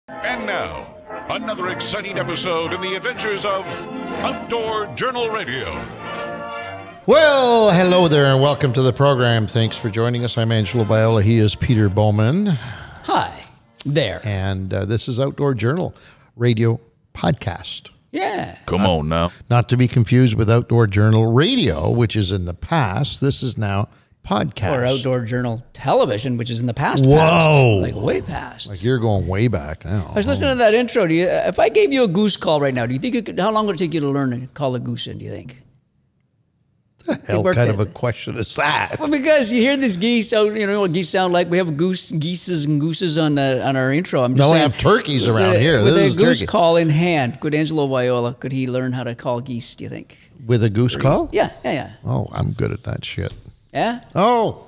And now, another exciting episode in the adventures of Outdoor Journal Radio. Well, hello there and welcome to the program. Thanks for joining us. I'm Angelo Viola. He is Peter Bowman. Hi there. And this is Outdoor Journal Radio Podcast. Yeah. Come on now. Not to be confused with Outdoor Journal Radio, which is in the past. This is now podcast. Or Outdoor Journal Television, which is in the past. Whoa. Like way past. Like you're going way back now. I was listening to that intro. If I gave you a goose call right now, do you think how long would it take you to learn to call a goose in, do you think? What the hell kind of a question is that? Well, because you hear this geese, so you know what geese sound like. We have geese and gooses on our intro. I'm just saying, we have turkeys around here. With this a goose turkey. call in hand, could Angelo Viola, could he learn how to call geese, do you think? With a goose call? Yeah. Oh, I'm good at that shit. Yeah? Oh.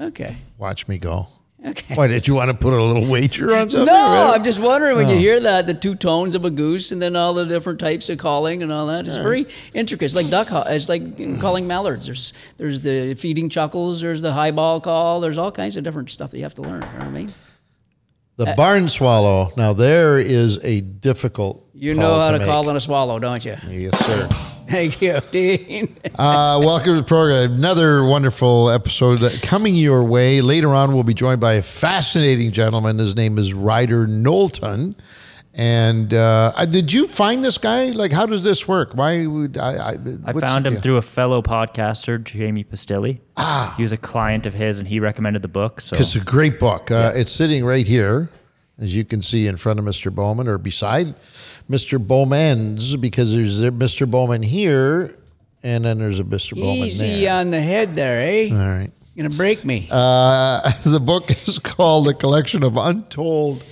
Okay. Watch me go. Okay. Why, did you want to put a little wager on something? No, I'm just wondering when you hear that, the two tones of a goose and then all the different types of calling and all that. It's very intricate. It's like it's like calling mallards. There's the feeding chuckles, there's the highball call, there's all kinds of different stuff that you have to learn. You know what I mean? The barn swallow. Now, there is a difficult You know how to make. call on a swallow, don't you? Yes, sir. Thank you, Dean. Welcome to the program. Another wonderful episode coming your way. Later on, we'll be joined by a fascinating gentleman. His name is Ridr Knowlton. And did you find this guy? Like, how does this work? Why would I found him through a fellow podcaster, Jamie Pastilli. He was a client of his, and he recommended the book. So it's a great book. It's sitting right here, as you can see in front of Mr. Bowman, or beside Mr. Bowman's, because there's Mr. Bowman here, and then there's a Mr. Bowman there. Easy on the head there, eh? All right. You're going to break me. The book is called A Collection of Untold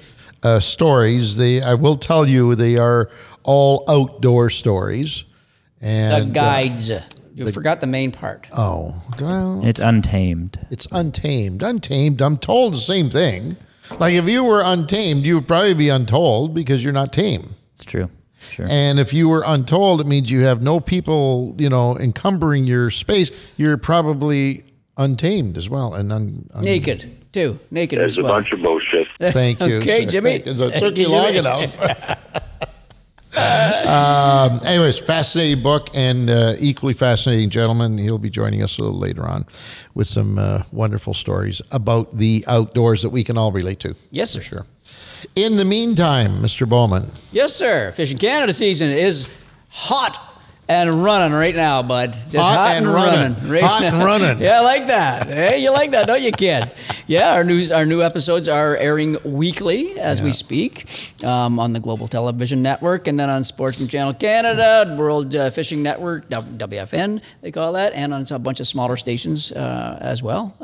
Stories. I will tell you, they are all outdoor stories. And the guides. You forgot the main part. Oh. Well, it's Untamed. It's Untamed. Untamed, I'm told the same thing. Like if you were untamed, you would probably be untold because you're not tame. It's true. Sure. And if you were untold, it means you have no people, encumbering your space. You're probably untamed as well. And naked, too. Naked There's as well. a bunch of bullshit. Thank you. Okay, Jimmy. It took you long enough. Anyways, fascinating book and equally fascinating gentleman. He'll be joining us a little later on with some wonderful stories about the outdoors that we can all relate to. Yes, sir. For sure. In the meantime, Mr. Bowman. Yes, sir. Fishing Canada season is hot and running right now, bud. Just hot and running. Right hot now. and running. Yeah, I like that. Hey, you like that, don't you, kid? Yeah, our new episodes are airing weekly as we speak on the Global Television Network, and then on Sportsman Channel Canada, World Fishing Network, WFN, they call that, and on a bunch of smaller stations as well.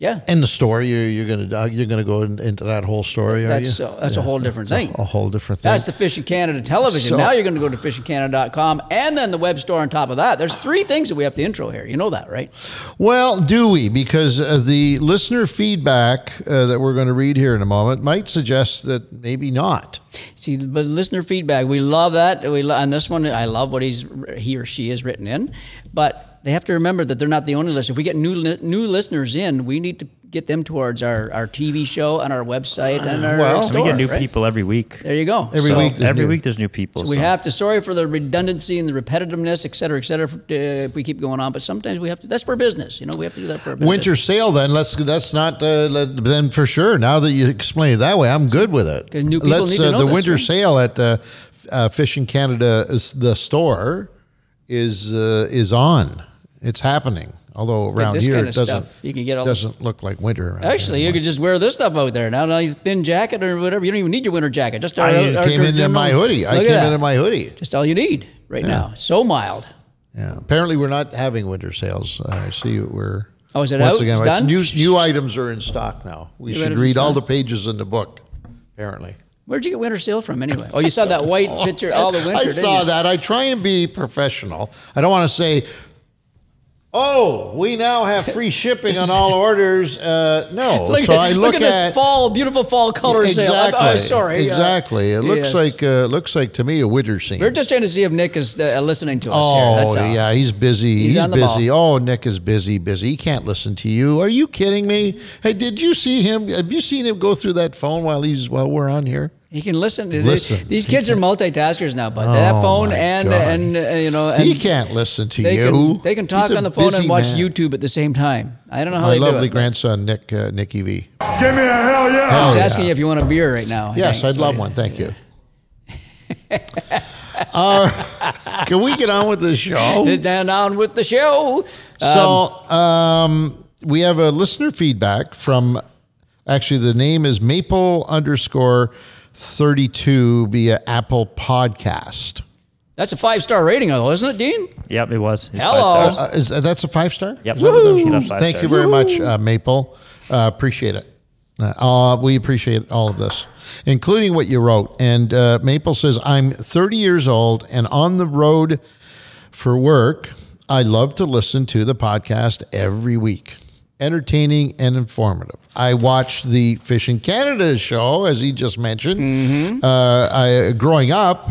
Yeah. And the story, you're gonna go into that whole story, are you? That's a whole different thing. A whole different thing. That's the Fishing Canada television. So, now you're going to go to fishingcanada.com and then the web store on top of that. There's three things that we have to intro here. You know that, right? Well, do we? Because the listener feedback that we're going to read here in a moment might suggest that maybe not. See, but listener feedback, we love that. On this one, I love what he or she has written in. But they have to remember that they're not the only listener. If we get new listeners in, we need to get them towards our TV show and our website and our store. We get new right? people every week. There you go. Every week there's new people. So we have to, sorry for the redundancy and the repetitiveness, et cetera, if we keep going on. But sometimes we have to, that's for business. We have to do that for our business. Winter sale, then. That's not, then for sure. Now that you explain it that way, I'm good with it. Because new people need to know the this, winter right? sale at Fishing Canada, the store, is on. It's happening. Although around this here kind it of doesn't, stuff. You can get all doesn't look like winter around Actually, here you could just wear this stuff out there. Now you thin jacket or whatever. You don't even need your winter jacket. Just I came in my hoodie. Just all you need right now. So mild. Yeah. Apparently, we're not having winter sales. I see we're. Oh, is it once out? again, It's done? new items are in stock now. We should read all the pages in the book. Apparently. Where'd you get winter sale from anyway? Oh, you saw that white picture all the winter, I didn't saw you? that. I try and be professional. I don't want to say Oh, we now have free shipping on all orders. No, Look at this beautiful fall color sale. Oh, sorry. Exactly. It looks like to me a winter scene. We're just trying to see if Nick is listening to us here. Oh, yeah, he's busy. He's busy. Oh, Nick is busy. He can't listen to you. Are you kidding me? Hey, did you see him? Have you seen him go through that phone while we're on here? He can listen. These kids are multitaskers now, but that phone and he can't listen to you. They can talk on the phone and watch YouTube at the same time. I don't know how they do it. My lovely grandson, Nicky V. Give me a hell yeah. He's asking you if you want a beer right now. Yes, I'd love one. Thank you. Can we get on with the show? Get on with the show. We have a listener feedback from, actually the name is Maple_32 via Apple Podcast. That's a 5-star rating, though, isn't it, Dean? Yep, it was. Hello. That's a 5-star? Yep. Thank you very much, Maple. Appreciate it. We appreciate all of this, including what you wrote. And Maple says, I'm 30 years old and on the road for work. I love to listen to the podcast every week. Entertaining and informative. I watched the Fishing Canada show, as he just mentioned, growing up,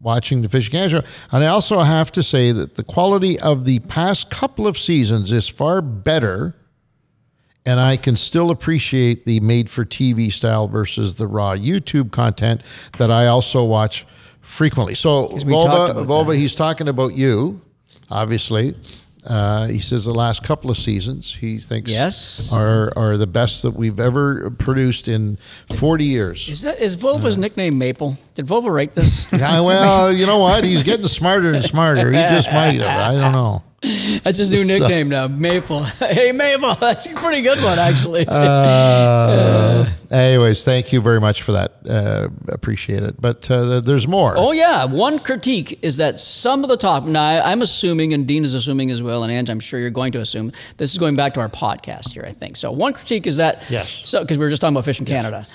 watching the Fishing Canada show. And I also have to say that the quality of the past couple of seasons is far better, and I can still appreciate the made-for-TV style versus the raw YouTube content that I also watch frequently. So, Volva, he's talking about you, obviously. He says the last couple of seasons he thinks are the best that we've ever produced in 40 years. Is Volva's nickname Maple? Did Volva write this? Yeah, well, you know what? He's getting smarter and smarter. He just might have. I don't know. That's his new nickname now, Maple. Hey, Maple. That's a pretty good one, actually. Anyways, thank you very much for that. Appreciate it. But there's more. Oh, yeah. One critique is that some of the now I'm assuming, and Dean is assuming as well, and Ange, I'm sure you're going to assume, this is going back to our podcast here, I think. So one critique is that, because we were just talking about Fishing Canada,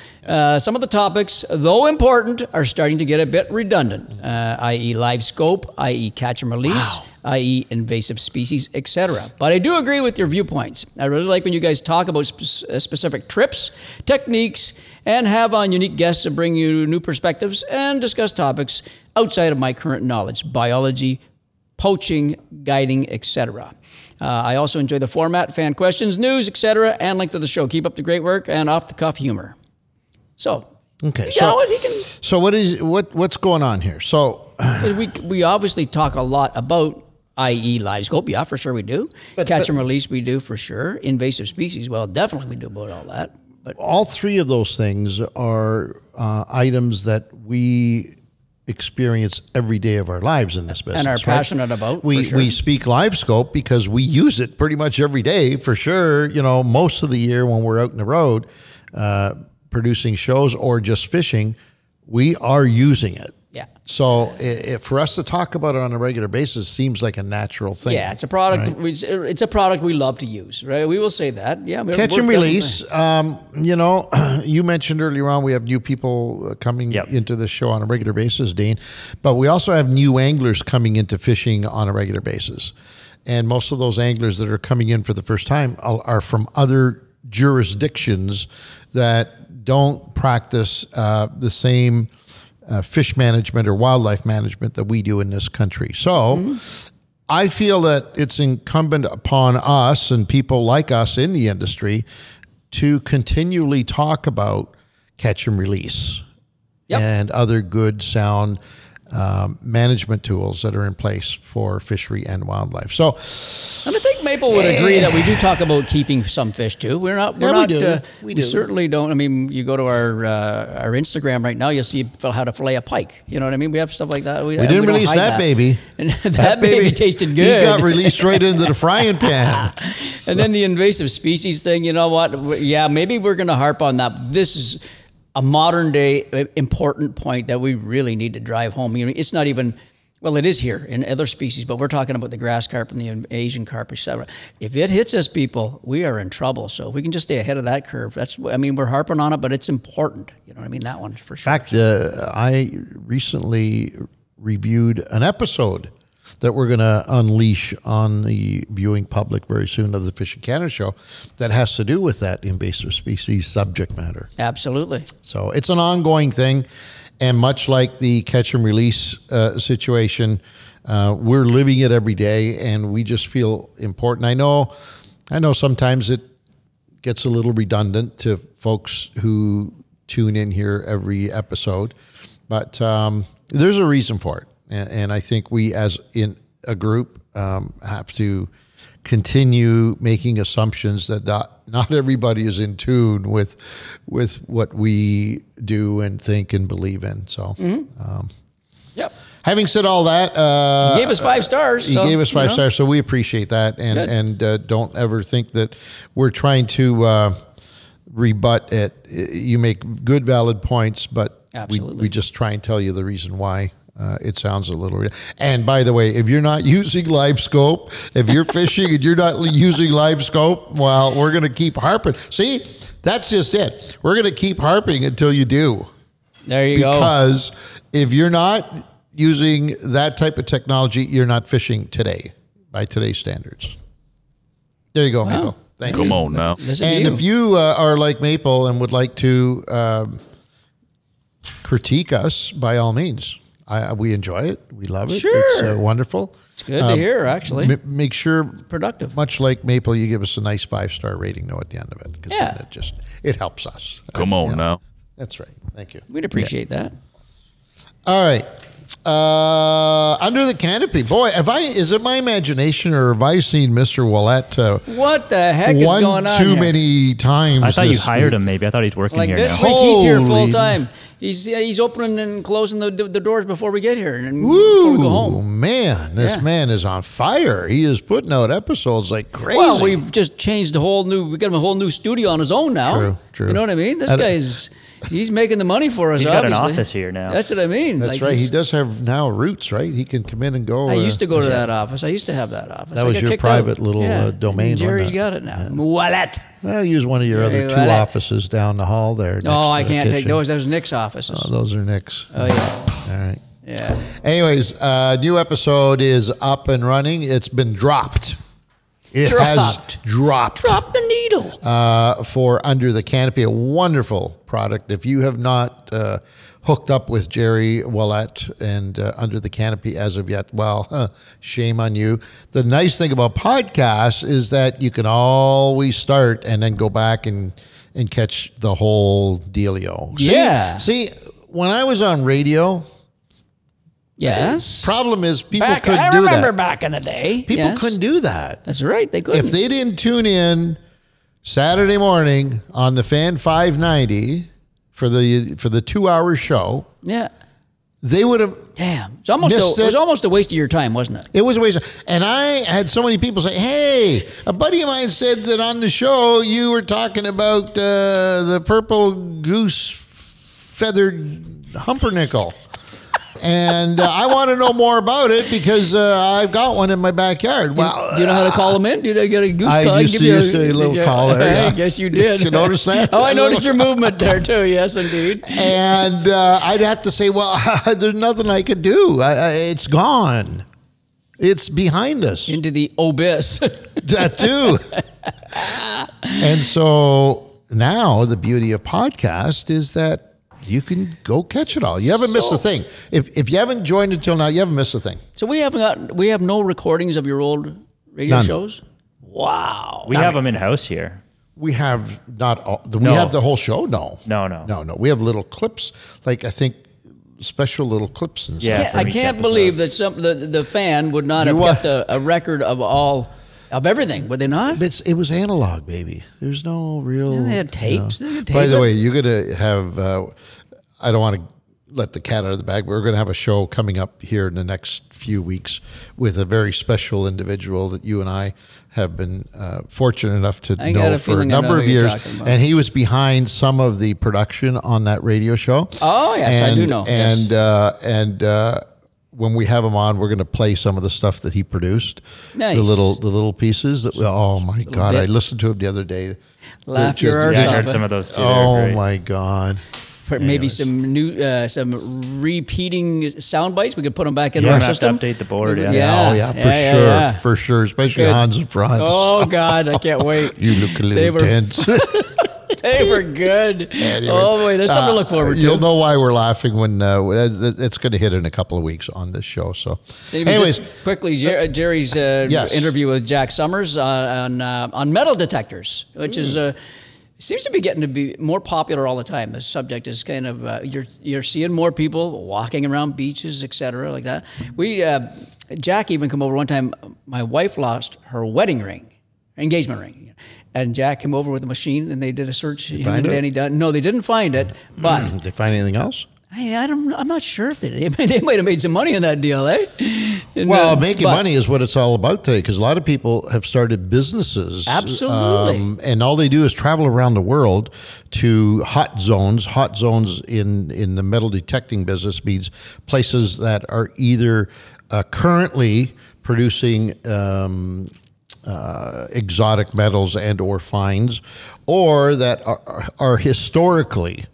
some of the topics, though important, are starting to get a bit redundant, i.e. live scope, i.e. catch and release, i.e. invasive species, etc. But I do agree with your viewpoints. I really like when you guys talk about specific trips, techniques, and have on unique guests to bring you new perspectives and discuss topics outside of my current knowledge, biology, poaching, guiding, etc. I also enjoy the format, fan questions, news, etc., and length of the show. Keep up the great work and off-the-cuff humor. So, okay. So what's going on here? So we obviously talk a lot about, i.e. live scope. Yeah, for sure we do. Catch and release, we do for sure. Invasive species, well, definitely we do about all that. But all three of those things are items that we experience every day of our lives in this business. And are passionate about, We speak live scope because we use it pretty much every day, for sure. You know, most of the year when we're out in the road, producing shows or just fishing, we are using it. Yeah. So for us to talk about it on a regular basis seems like a natural thing. Yeah, it's a product. Right? It's a product we love to use, right? We will say that. Yeah. Catch and release. You know, you mentioned earlier on we have new people coming into the show on a regular basis, Dean, but we also have new anglers coming into fishing on a regular basis, and most of those anglers that are coming in for the first time are from other jurisdictions that don't practice the same fish management or wildlife management that we do in this country. So I feel that it's incumbent upon us and people like us in the industry to continually talk about catch and release and other good, sound management tools that are in place for fishery and wildlife. So, and I think Maple would agree that we do talk about keeping some fish too. We're not. We certainly don't. I mean, you go to our Instagram right now, you'll see how to fillet a pike. You know what I mean? We have stuff like that. We didn't release that baby. And that baby tasted good. He got released right into the frying pan. And then the invasive species thing. You know what? Yeah, maybe we're going to harp on that. This is a modern day important point that we really need to drive home. You know, it's not even, well, it is here in other species, but we're talking about the grass carp and the Asian carp, etc. If it hits us, people, we are in trouble. So if we can just stay ahead of that curve. We're harping on it, but it's important. You know what I mean? That one for sure. In fact, I recently reviewed an episode that we're going to unleash on the viewing public very soon of the Fishing Canada show that has to do with that invasive species subject matter. Absolutely. So it's an ongoing thing. And much like the catch and release situation, we're living it every day, and we just feel important. I know sometimes it gets a little redundant to folks who tune in here every episode, but there's a reason for it. And I think we, as in a group, have to continue making assumptions that not everybody is in tune with what we do and think and believe in. So, Yep. Having said all that, He gave us 5 stars. he gave us 5 stars, so we appreciate that, and don't ever think that we're trying to rebut it. You make good, valid points, but we just try and tell you the reason why. It sounds a little. And by the way, if you're not using live scope, if you're fishing and you're not using live scope, well, we're going to keep harping. See, that's just it. We're going to keep harping until you do. There you go. Because if you're not using that type of technology, you're not fishing today by today's standards. There you go, Maple. Thank you. Come on now. And if you are like Maple and would like to critique us, by all means. We enjoy it. We love it. Sure. It's wonderful. It's good to hear, actually. Make sure, productive. Much like Maple, you give us a nice 5-star rating at the end of it. Yeah. It helps us. Come on now. That's right. Thank you. We'd appreciate that. All right. Under the Canopy. Boy, is it my imagination, or have I seen Mr. Willett what the heck is going on too here? many times? I thought you this hired week? him. Maybe I thought he's working Like here this now. week, he's here full Holy- time. He's opening and closing the doors before we get here and before we go Ooh, home. man, this man is on fire. He is putting out episodes like crazy. Well, we've just changed we got him a whole new studio on his own now. True. You know what I mean? This he's making the money for us. He's got an obviously. office here now. That's what I mean. That's Like, right. He does have now roots, right? He can come in and go. I used to go to that office. I used to have that office. That I was got your kicked private out. little domain, Jerry's wasn't it? got it now. Wallet. Well, use one of your other 2 Wallet. offices down the hall there. next Oh, I to the can't take kitchen. those. Those are Nick's offices. Oh, those are Nick's. Oh, yeah. All right. Yeah. Anyways, new episode is up and running. It's been dropped. It has dropped. Drop the needle. For Under the Canopy, a wonderful product. If you have not hooked up with Jerry Willett and Under the Canopy as of yet, well, shame on you. The nice thing about podcasts is that you can always start and then go back and catch the whole dealio. See, when I was on radio, yes. problem is people couldn't I do remember that. back in the day. People Yes. couldn't do that. That's right. They couldn't. If they didn't tune in Saturday morning on the Fan 590 for the 2-hour show, Yeah. they would have. Damn. It Missed was it. almost a waste of your time, wasn't it? It was a waste. And I had so many people say, "Hey, a buddy of mine said that on the show you were talking about the purple goose feathered humpernickel." And I want to know more about it because I've got one in my backyard. Well, Do you know how to call them in? Did I get a goose I call? used to use a little caller. I Yeah. guess you did. Did you notice that? Oh, I noticed your movement there too. Yes, indeed. And I'd have to say, well, there's nothing I could do. It's gone. It's behind us. Into the abyss. That too. And so now the beauty of podcast is that you can go catch it all. You haven't missed a thing. If you haven't joined until now, you haven't missed a thing. So we have no recordings of your old radio None. shows? Wow. We have them in house here. We have not all. We No. have the whole show? No. No. We have little clips, like I think special little clips and stuff. Yeah. I from each can't episode. believe that the fan would not have You kept a record of everything, would they not? It was analog, baby. There's no real. Yeah, they had tapes. They could tape By the it. way, you're going to have. I don't want to let the cat out of the bag. But we're going to have a show coming up here in the next few weeks with a very special individual that you and I have been fortunate enough to I got know a for a feeling I know number who of you're years, talking about. and he was behind some of the production on that radio show. Oh, yes, I do know. And when we have him on, we're going to play some of the stuff that he produced. Nice. The little pieces that. Oh my God! I bits. listened to him the other day. Laugh They're your just- arse Yeah, I off. heard some of those too. Oh They're great. my God! maybe some new, some repeating sound bites. We could put them back into We're our gonna have to system. update the board. Yeah. Oh yeah, for sure, especially Good. Hans and Franz. Oh God, I can't wait. You look a They little were- tense. They were good. Anyway, Oh boy, there's something to look forward to. You'll know why we're laughing when it's going to hit in a couple of weeks on this show. So, Anyways, just quickly, Jerry's Yes. interview with Jack Summers on metal detectors, which is seems to be getting to be more popular all the time. The subject is kind of you're seeing more people walking around beaches, etc., like that. Jack even come over one time. My wife lost her wedding ring, engagement ring. And Jack came over with a machine, and they did a search. Did they find it? No, they didn't find it. But did they find anything else? I'm not sure if they did. They might have made some money on that deal, eh? And, Well, making money is what it's all about today, because a lot of people have started businesses. Absolutely. And all they do is travel around the world to hot zones. Hot zones in the metal detecting business means places that are either currently producing exotic metals and or finds, or that are historically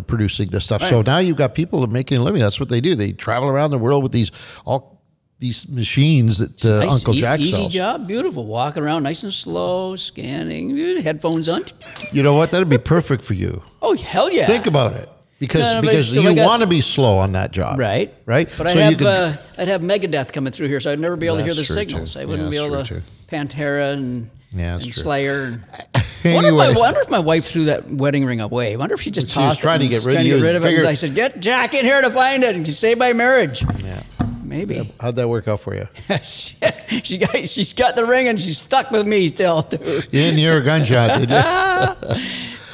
producing this stuff. Right. So now you've got people that are making a living. That's what they do. They travel around the world with these machines that nice, Uncle Jack sells. Easy job, beautiful. Walking around nice and slow, scanning, headphones on. You know what? That'd be perfect for you. Oh, hell yeah. Think about it. Because so you want to be slow on that job. Right. Right? But so I'd have Megadeth coming through here, so I'd never be able to hear the signals. Too. I wouldn't be able to Pantera and Slayer. Anyways. I wonder if my wife threw that wedding ring away. I wonder if she just tossed it. Trying to get rid of it. I said, get Jack in here to find it and save my marriage. Yeah. Maybe. How'd that work out for you? She's got the ring and she's stuck with me still, too. You didn't hear a gunshot, did you?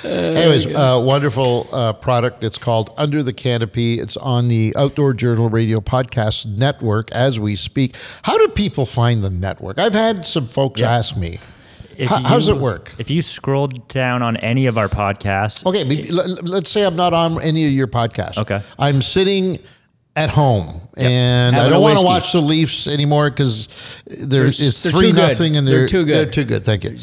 Anyways, wonderful product. It's called Under the Canopy. It's on the Outdoor Journal Radio Podcast Network as we speak. How do people find the network? I've had some folks ask me. How does it work? If you scroll down on any of our podcasts. Okay, let's say I'm not on any of your podcasts. Okay. I'm sitting at home and I don't want to watch the Leafs anymore because it's 3-0 and they're too good. They're too good. Thank you.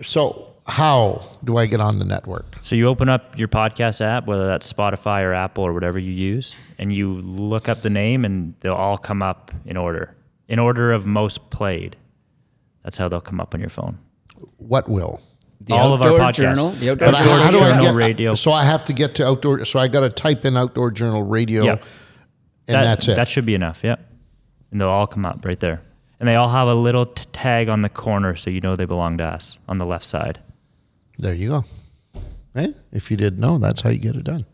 So how do I get on the network? So you open up your podcast app, whether that's Spotify or Apple or whatever you use, and you look up the name and they'll all come up in order of most played. That's how they'll come up on your phone. What will? All of our podcasts. The Outdoor Journal Radio. So I have to get to Outdoor. So I got to type in Outdoor Journal Radio, and that's it. That should be enough. Yep. And they'll all come up right there, and they all have a little tag on the corner, so you know they belong to us on the left side. There you go. Right? If you didn't know, that's how you get it done.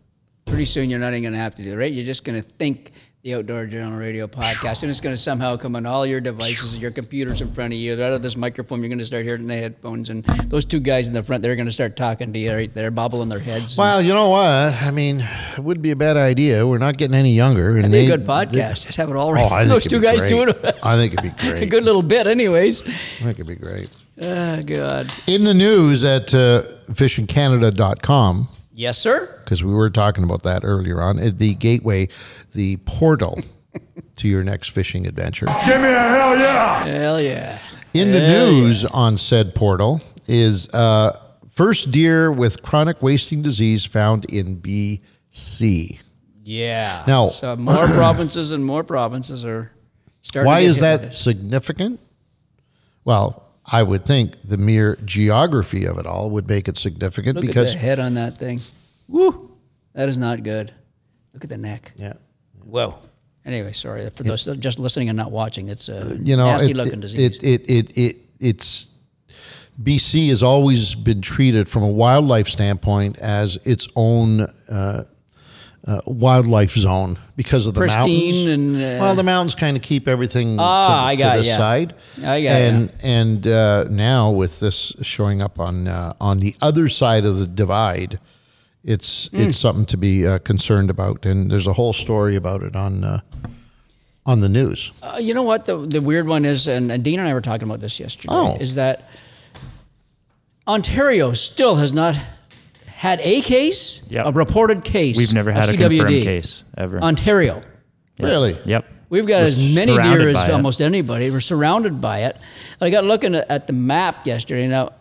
Pretty soon you're not even going to have to do it, right? You're just going to think the Outdoor Journal Radio Podcast, and it's going to somehow come on all your devices, your computers in front of you. Out of this microphone, you're going to start hearing the headphones, and those two guys in the front, they're going to start talking to you right there, bobbling their heads. Well, you know what? I mean, it would be a bad idea. We're not getting any younger. It'd be a good podcast. Just have it all right. Those two guys doing it. I think it'd be great. A good little bit, anyways. I think it'd be great. Oh, God. In the news at fishingcanada.com. Yes, sir. Because we were talking about that earlier on. The gateway, the portal to your next fishing adventure. Give me a hell yeah. Hell yeah. In the news on said portal is first deer with chronic wasting disease found in BC. Yeah. Now, so more provinces and more provinces are starting why to get is hit that with this. significant? Well, I would think the mere geography of it all would make it significant. Look because at the head on that thing. Woo. That is not good. Look at the neck. Yeah. Whoa. Anyway, sorry for those just listening and not watching. It's a you know, nasty looking disease. It's BC has always been treated from a wildlife standpoint as its own wildlife zone because of the pristine mountains. And well, the mountains kind of keep everything to the side. I got and now with this showing up on the other side of the divide, it's something to be concerned about. And there's a whole story about it on the news. You know what the weird one is, and Dean and I were talking about this yesterday, is that Ontario still has not had a case, a reported case. We've never had a confirmed case ever. Ontario. Yep. Really? Yep. We've got as many deer as almost anybody. We're surrounded by it. I got looking at the map yesterday. Now,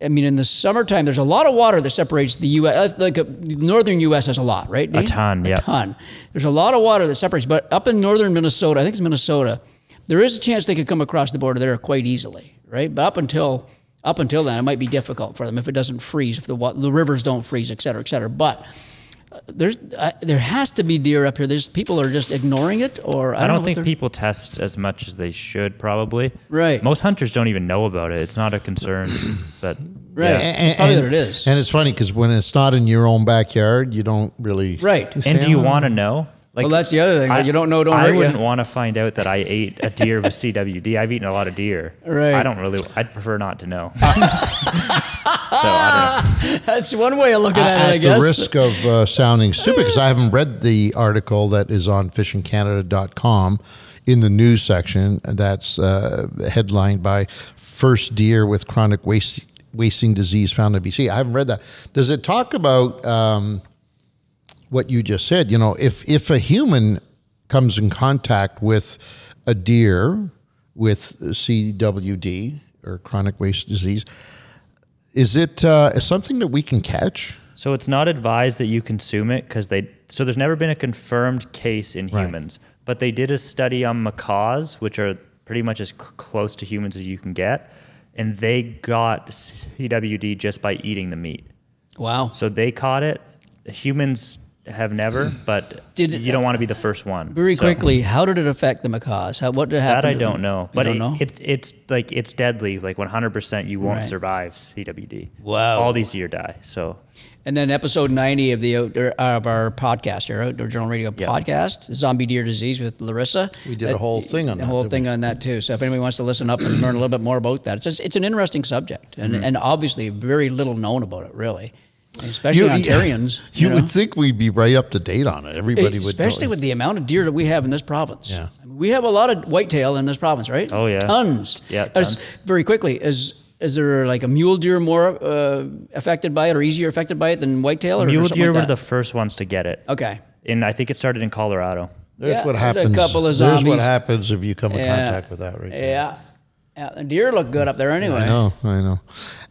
I mean, in the summertime, there's a lot of water that separates the U.S. Like northern U.S. has a lot, right, Dean? A ton, yeah. A ton. There's a lot of water that separates, but up in northern Minnesota, I think it's Minnesota, there is a chance they could come across the border there quite easily, right? But up until then, it might be difficult for them if it doesn't freeze, if the rivers don't freeze, et cetera, et cetera. But there has to be deer up here. People are just ignoring it, or I don't think people test as much as they should, probably. Right. Most hunters don't even know about it. It's not a concern, but right. Yeah. It's probably what it is. And it's funny because when it's not in your own backyard, you don't really. Right. And do you want to know? Like, well, that's the other thing. You don't know, don't I hurt wouldn't you. want to find out that I ate a deer with CWD. I've eaten a lot of deer. Right. I'd prefer not to know. So I don't know. That's one way of looking at it, I guess. At the risk of sounding stupid, because I haven't read the article that is on fishingcanada.com in the news section. That's headlined by First Deer with Chronic Wasting Disease Found in BC. I haven't read that. Does it talk about what you just said? You know, if a human comes in contact with a deer with CWD or chronic waste disease, is it something that we can catch? So it's not advised that you consume it because so there's never been a confirmed case in humans, but they did a study on macaws, which are pretty much as close to humans as you can get, and they got CWD just by eating the meat. Wow. So they caught it. Humans have never, but you don't want to be the first one. Very quickly, how did it affect the macaws? What did happen? That I don't know, but know? It's deadly. Like 100%, you won't survive CWD. Wow. All these deer die. So. And then episode 90 of our podcast, our Outdoor Journal Radio podcast, Zombie Deer Disease with Larissa. We did a whole thing on that. A whole thing on that too. So if anybody wants to listen up and learn a little bit more about that, it's an interesting subject, and obviously very little known about it, really. Especially Ontarians. You would think we'd be right up to date on it. Everybody would know. Especially with the amount of deer that we have in this province. Yeah. I mean, we have a lot of whitetail in this province, right? Oh, yeah. Tons. Yeah, tons. Very quickly, is there like a mule deer more affected by it or easier affected by it than whitetail? Or Mule deer like were the first ones to get it. Okay. And I think it started in Colorado. There's what happens. There's what happens if you come in contact with that, right? Yeah. Yeah, the deer look good up there anyway. I know.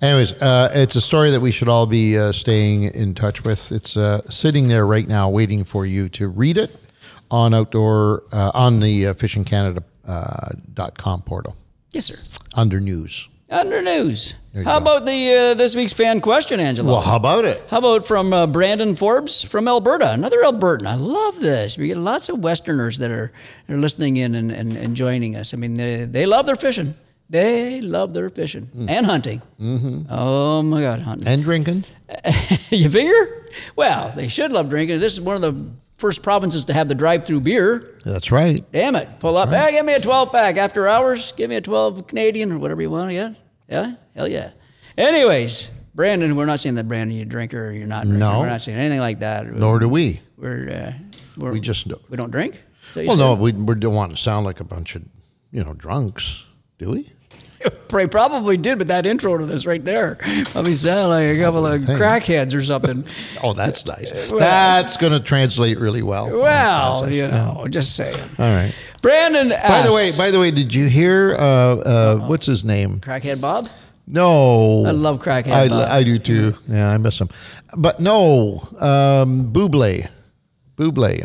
Anyways, it's a story that we should all be staying in touch with. It's sitting there right now waiting for you to read it on the fishingcanada.com portal. Yes, sir. Under news. Under news. How about this week's fan question, Angelo? Well, how about it? How about from Brandon Forbes from Alberta? Another Albertan. I love this. We get lots of Westerners that are listening in and joining us. I mean, they love their fishing. They love their fishing and hunting. Mm-hmm. Oh, my God, hunting. And drinking. You figure? Well, they should love drinking. This is one of the first provinces to have the drive-through beer. That's right. Damn it. Pull up. Hey, give me a 12-pack. After hours, give me a 12 Canadian or whatever you want to get. Yeah? Hell yeah. Anyways, Brandon, we're not saying that, Brandon, you're a drinker or you're not a drinker. No. We're not saying anything like that. Nor do we. We just we don't drink? Well, no, we don't want to sound like a bunch of, drunks, do we? Probably did, but that intro to this right there probably sound like a couple of crackheads or something. Oh, that's nice. That's going to translate really well. Well, just saying. All right. Brandon asks, By the way, did you hear what's his name? Crackhead Bob? No. I love Crackhead Bob. I do too. Yeah, I miss him. But no, Bublé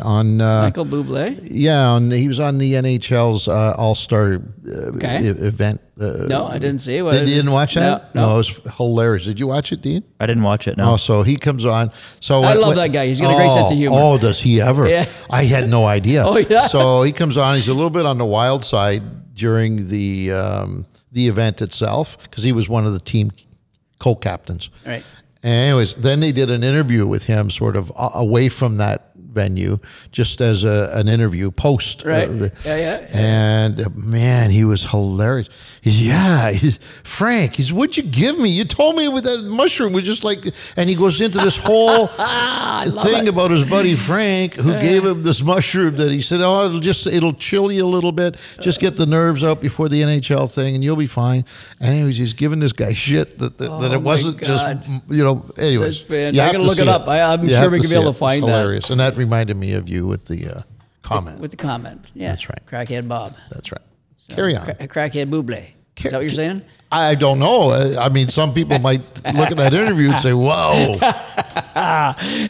on Michael Bublé. Yeah, he was on the NHL's All-Star event. No, I didn't see it. You didn't watch that? No, it was hilarious. Did you watch it, Dean? I didn't watch it. No. Oh, so he comes on. So I love that guy. He's got a great sense of humor. Oh, does he ever? Yeah. I had no idea. Oh, yeah. So he comes on. He's a little bit on the wild side during the event itself because he was one of the team co-captains. Right. Anyways, then they did an interview with him sort of away from that venue, just as an interview post. Right. And man, he was hilarious. Frank, what'd you give me? You told me with that mushroom was just like, and he goes into this whole thing about his buddy Frank, who gave him this mushroom that he said, it'll chill you a little bit, just get the nerves out before the NHL thing, and you'll be fine. Anyways, he's giving this guy shit that it wasn't just, anyways. That's fantastic. I'm going to look it up. I'm sure we can be able to find that. Hilarious. And that reminded me of you with the comment. With the comment. Yeah. That's right. Crackhead Bob. That's right. Carry on. Crackhead Bublé. Is that what you're saying? I don't know. I mean, some people might look at that interview and say, whoa.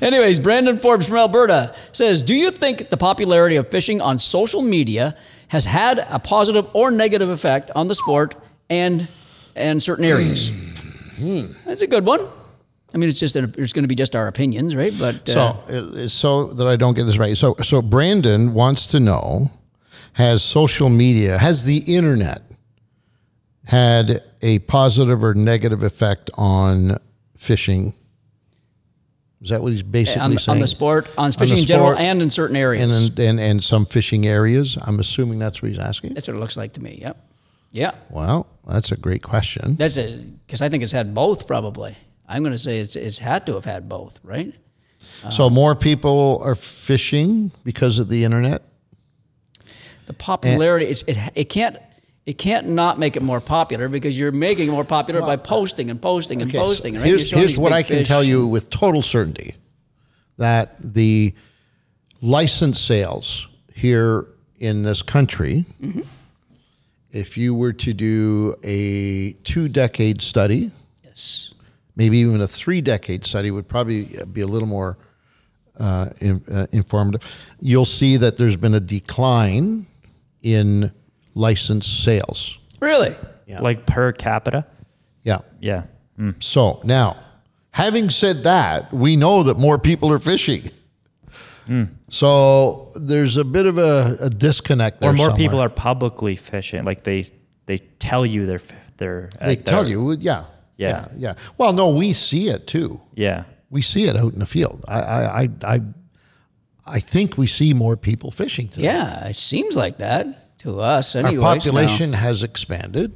Anyways, Brandon Forbes from Alberta says, do you think the popularity of fishing on social media has had a positive or negative effect on the sport and certain areas? That's a good one. I mean, it's going to be just our opinions, right? But so that I don't get this right. So Brandon wants to know, has social media, has the internet had a positive or negative effect on fishing? Is that what he's basically saying? On the sport, on fishing in general, and in certain areas, and some fishing areas. I'm assuming that's what he's asking. That's what it looks like to me. Yep. Yeah. Well, that's a great question. That's because I think it's had both. Probably, I'm going to say it's had to have had both, right? So more people are fishing because of the internet. The popularity, it can't not make it more popular, because you're making it more popular by posting and posting and posting. So right? here's what I can tell you with total certainty, that the license sales here in this country, if you were to do a 2-decade study, yes, maybe even a 3-decade study, would probably be a little more informative. You'll see that there's been a decline in license sales. Really? Yeah. Like per capita? Yeah. Yeah. So now, having said that, we know that more people are fishing. So there's a bit of a disconnect there. Or more somewhere. people are publicly fishing. Like they tell you they're They tell you, yeah. Well, no, we see it too. Yeah. We see it out in the field. I think we see more people fishing today. Yeah, it seems like that to us. Anyways, our population has expanded,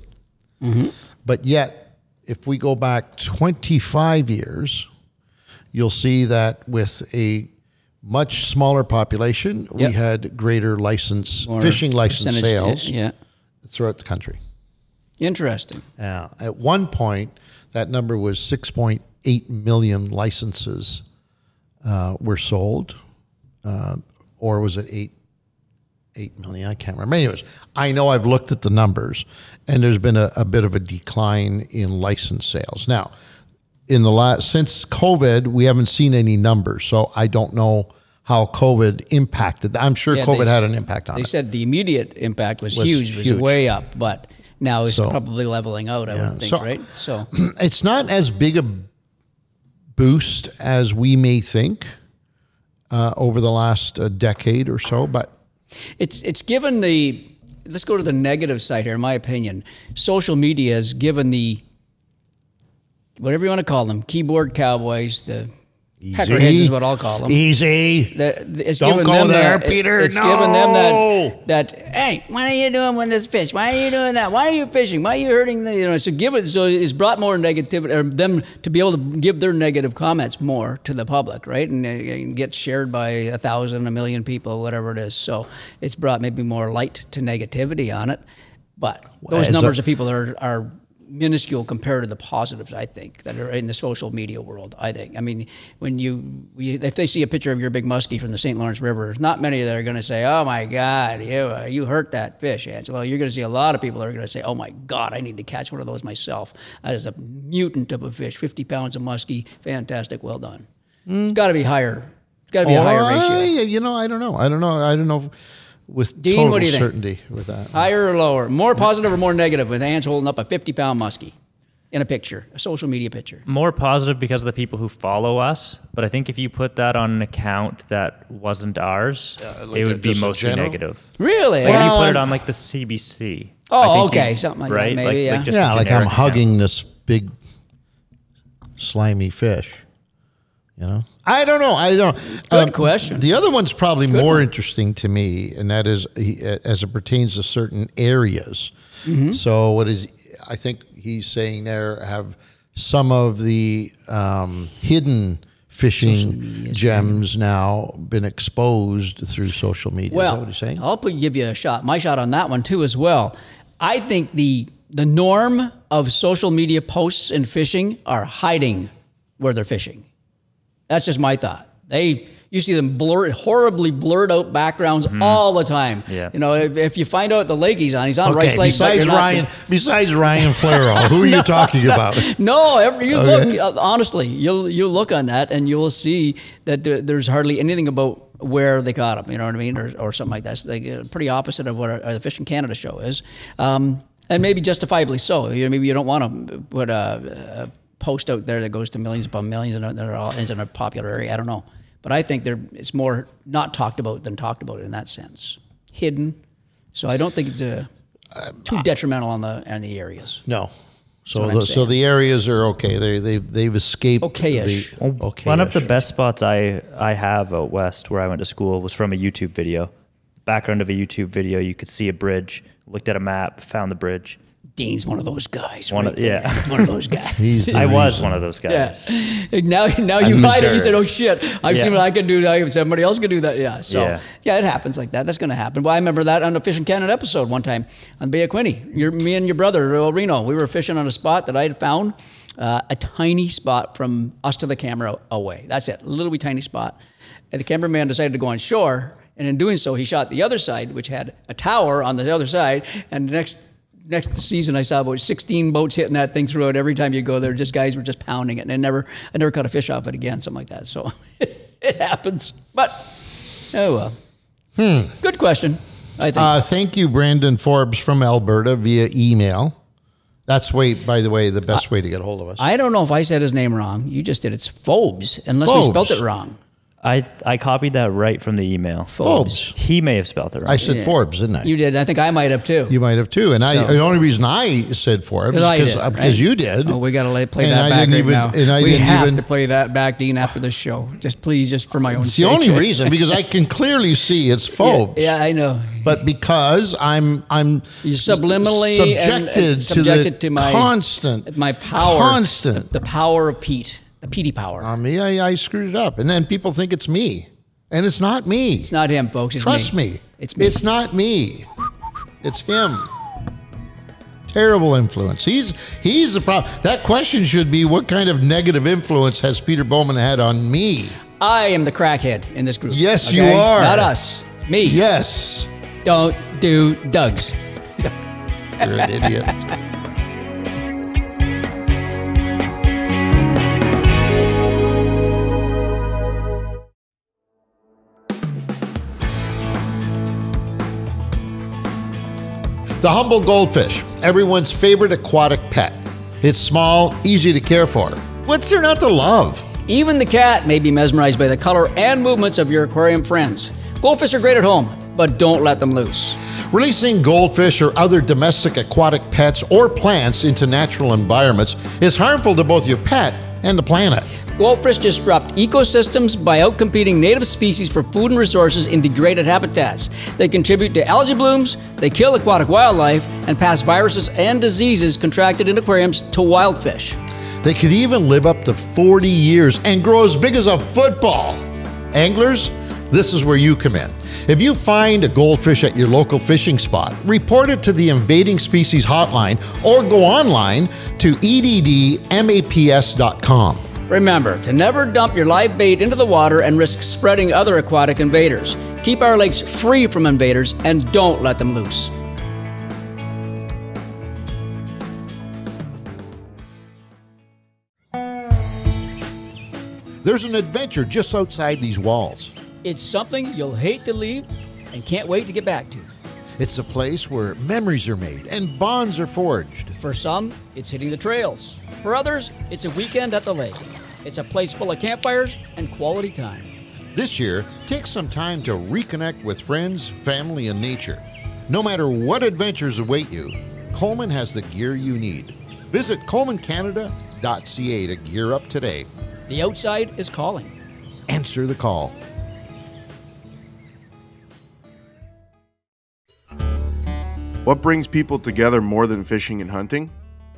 but yet, if we go back 25 years, you'll see that with a much smaller population, we had greater fishing license sales throughout the country. Interesting. At one point, that number was 6.8 million licenses were sold, or was it 8 million? I can't remember. Anyways, I know I've looked at the numbers, and there's been a bit of a decline in license sales. Now, since COVID, we haven't seen any numbers, so I don't know how COVID impacted. I'm sure COVID had an impact on it. They said the immediate impact was huge, was way up, but now it's probably leveling out, I would think, right? So it's not as big a boost as we may think over the last decade or so, but it's given the, let's go to the negative side here, in my opinion. Social media has given the, whatever you want to call them, keyboard cowboys, the peckerheads is what I'll call them. Easy. Don't go there, Peter. It's given them that, hey, what are you doing with this fish? Why are you doing that? Why are you fishing? Why are you hurting the, so it's brought more negativity, or them to be able to give their negative comments more to the public, right? And get shared by 1,000, 1 million people, whatever it is. So it's brought maybe more light to negativity on it. But those numbers of people are minuscule compared to the positives, I think, that are in the social media world, I think. I mean, if they see a picture of your big muskie from the St. Lawrence River, there's not many that are going to say, oh my God, you hurt that fish, Angelo. You're going to see a lot of people that are going to say, oh my God, I need to catch one of those myself. That is a mutant of a fish, 50 pounds of muskie, fantastic, well done. It's got to be higher. It's got to be a higher ratio. I don't know. With Dean, total what do you certainty think? with that. Higher or lower? More positive or more negative with hands holding up a 50-pound muskie in a picture, a social media picture? More positive because of the people who follow us. But I think if you put that on an account that wasn't ours, it would be mostly negative. Really? Like if you put it on like the CBC. Oh, okay. Something like that, maybe, like I'm hugging this big slimy fish. I don't know. Good question. The other one's probably more interesting to me, and that is as it pertains to certain areas. So I think he's saying there, have some of the hidden fishing gems now been exposed through social media? Well, is that what he's saying? I'll give you a shot. My shot on that one too as well. I think the norm of social media posts and fishing are hiding where they're fishing. That's just my thought. You see them horribly blurred out backgrounds all the time. Yeah. You know, if you find out the leg he's on Rice Lake. Besides Ryan Flairall, who are you talking about? No, look, honestly, you'll look on that and you'll see that there's hardly anything about where they caught them, you know what I mean, or something like that. It's like, pretty opposite of what the Fishing Canada show is, and maybe justifiably so. You know, maybe you don't want to put a post out there that goes to millions upon millions and they're all is in a popular area. I don't know. But I think it's more not talked about than talked about in that sense. Hidden. So I don't think it's too detrimental on the areas. No. So the areas are okay. They've escaped. Okay-ish. Okay-ish. One of the best spots I have out west where I went to school was from a YouTube video. Background of a YouTube video, you could see a bridge, looked at a map, found the bridge. Dean's one of those guys. One of those guys. I was one of those guys. Yeah. Now you find it. You said, "Oh shit! I've seen what I can do. Somebody else can do that." Yeah. So it happens like that. That's going to happen. Well, I remember that on the Fishing Canada episode one time on Bay of Quinte. Me and your brother Reno. We were fishing on a spot that I had found, a tiny spot from us to the camera away. That's it, a little wee tiny spot. And the cameraman decided to go on shore, and in doing so, he shot the other side, which had a tower on the other side, and the next season, I saw about 16 boats hitting that thing throughout. Every time you go there, just guys were just pounding it, and I never caught a fish off it again, something like that. So it happens. But oh well. Good question, I think. Thank you, Brandon Forbes from Alberta via email. That's by the way, the best way to get a hold of us. I don't know if I said his name wrong. You just did. It's Forbes, unless we spelt it wrong. I copied that right from the email. Forbes. He may have spelled it wrong. I said Forbes, didn't I? You did. I think I might have too. You might have too. And the only reason I said Forbes is because you did. Oh, we got to play that back now. We have to play that back, Dean, after this show. Just please, just for my own sake. It's the only reason, because I can clearly see it's Forbes. Yeah, I know. But because I'm subliminally subjected to my constant power, the power of Pete, the Petey power. I screwed it up, and then people think it's me. And it's not me. It's not him, folks. It's Trust me. It's me. It's not me. It's him. Terrible influence. He's the problem. That question should be, what kind of negative influence has Peter Bowman had on me? I am the crackhead in this group. Yes, you are. Not us. Me. Yes. Don't do Doug's. You're an idiot. The humble goldfish, everyone's favorite aquatic pet. It's small, easy to care for. What's there not to love? Even the cat may be mesmerized by the color and movements of your aquarium friends. Goldfish are great at home, but don't let them loose. Releasing goldfish or other domestic aquatic pets or plants into natural environments is harmful to both your pet and the planet. Goldfish disrupt ecosystems by outcompeting native species for food and resources in degraded habitats. They contribute to algae blooms, they kill aquatic wildlife, and pass viruses and diseases contracted in aquariums to wild fish. They could even live up to 40 years and grow as big as a football. Anglers, this is where you come in. If you find a goldfish at your local fishing spot, report it to the Invading Species Hotline or go online to eddmaps.com. Remember to never dump your live bait into the water and risk spreading other aquatic invaders. Keep our lakes free from invaders and don't let them loose. There's an adventure just outside these walls. It's something you'll hate to leave and can't wait to get back to. It's a place where memories are made and bonds are forged. For some, it's hitting the trails. For others, it's a weekend at the lake. It's a place full of campfires and quality time. This year, take some time to reconnect with friends, family, and nature. No matter what adventures await you, Coleman has the gear you need. Visit colemancanada.ca to gear up today. The outside is calling. Answer the call. What brings people together more than fishing and hunting?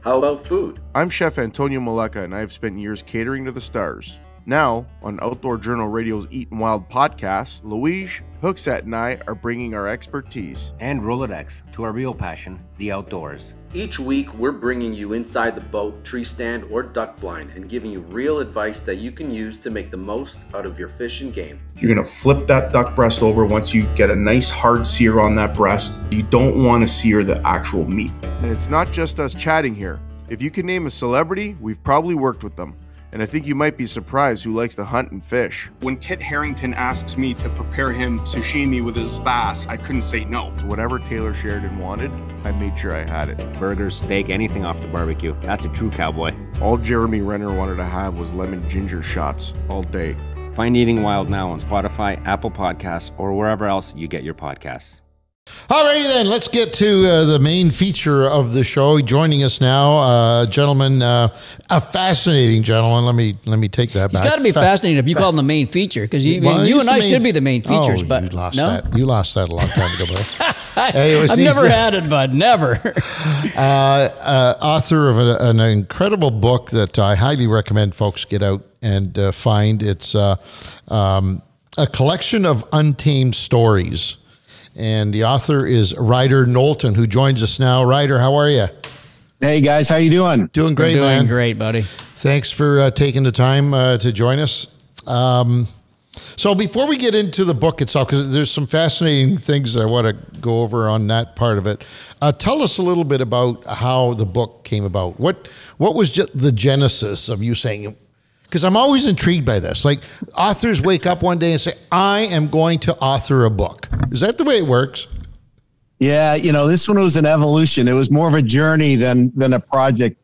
How about food? I'm Chef Antonio Maleka, and I have spent years catering to the stars. Now, on Outdoor Journal Radio's Eatin' Wild podcast, Louise, Hookset, and I are bringing our expertise and Rolodex to our real passion, the outdoors. Each week, we're bringing you inside the boat, tree stand, or duck blind and giving you real advice that you can use to make the most out of your fish and game. You're going to flip that duck breast over once you get a nice hard sear on that breast. You don't want to sear the actual meat. And it's not just us chatting here. If you can name a celebrity, we've probably worked with them. And I think you might be surprised who likes to hunt and fish. When Kit Harington asks me to prepare him sashimi with his bass, I couldn't say no. So whatever Taylor Sheridan wanted, I made sure I had it. Burgers, steak, anything off the barbecue. That's a true cowboy. All Jeremy Renner wanted to have was lemon ginger shots all day. Find Eating Wild now on Spotify, Apple Podcasts, or wherever else you get your podcasts. Alrighty then, let's get to the main feature of the show. Joining us now, gentleman, a fascinating gentleman. Let me take that back. It's got to be fascinating if you call him the main feature, because you and I should be the main features. But you lost no? that. You lost that a long time ago, buddy. Anyways, I've never had it, bud. Never. Author of an incredible book that I highly recommend folks get out and find. It's a collection of untamed stories. And the author is Ridr Knowlton, who joins us now. Ridr, how are you? Hey, guys. How you doing? Doing great, man. Doing great, buddy. Thanks for taking the time to join us. So before we get into the book itself, because there's some fascinating things I want to go over on that part of it, tell us a little bit about how the book came about. What was the genesis of you saying... Because I'm always intrigued by this. Like, authors wake up one day and say, I am going to author a book. Is that the way it works? Yeah, this one was an evolution. It was more of a journey than a project.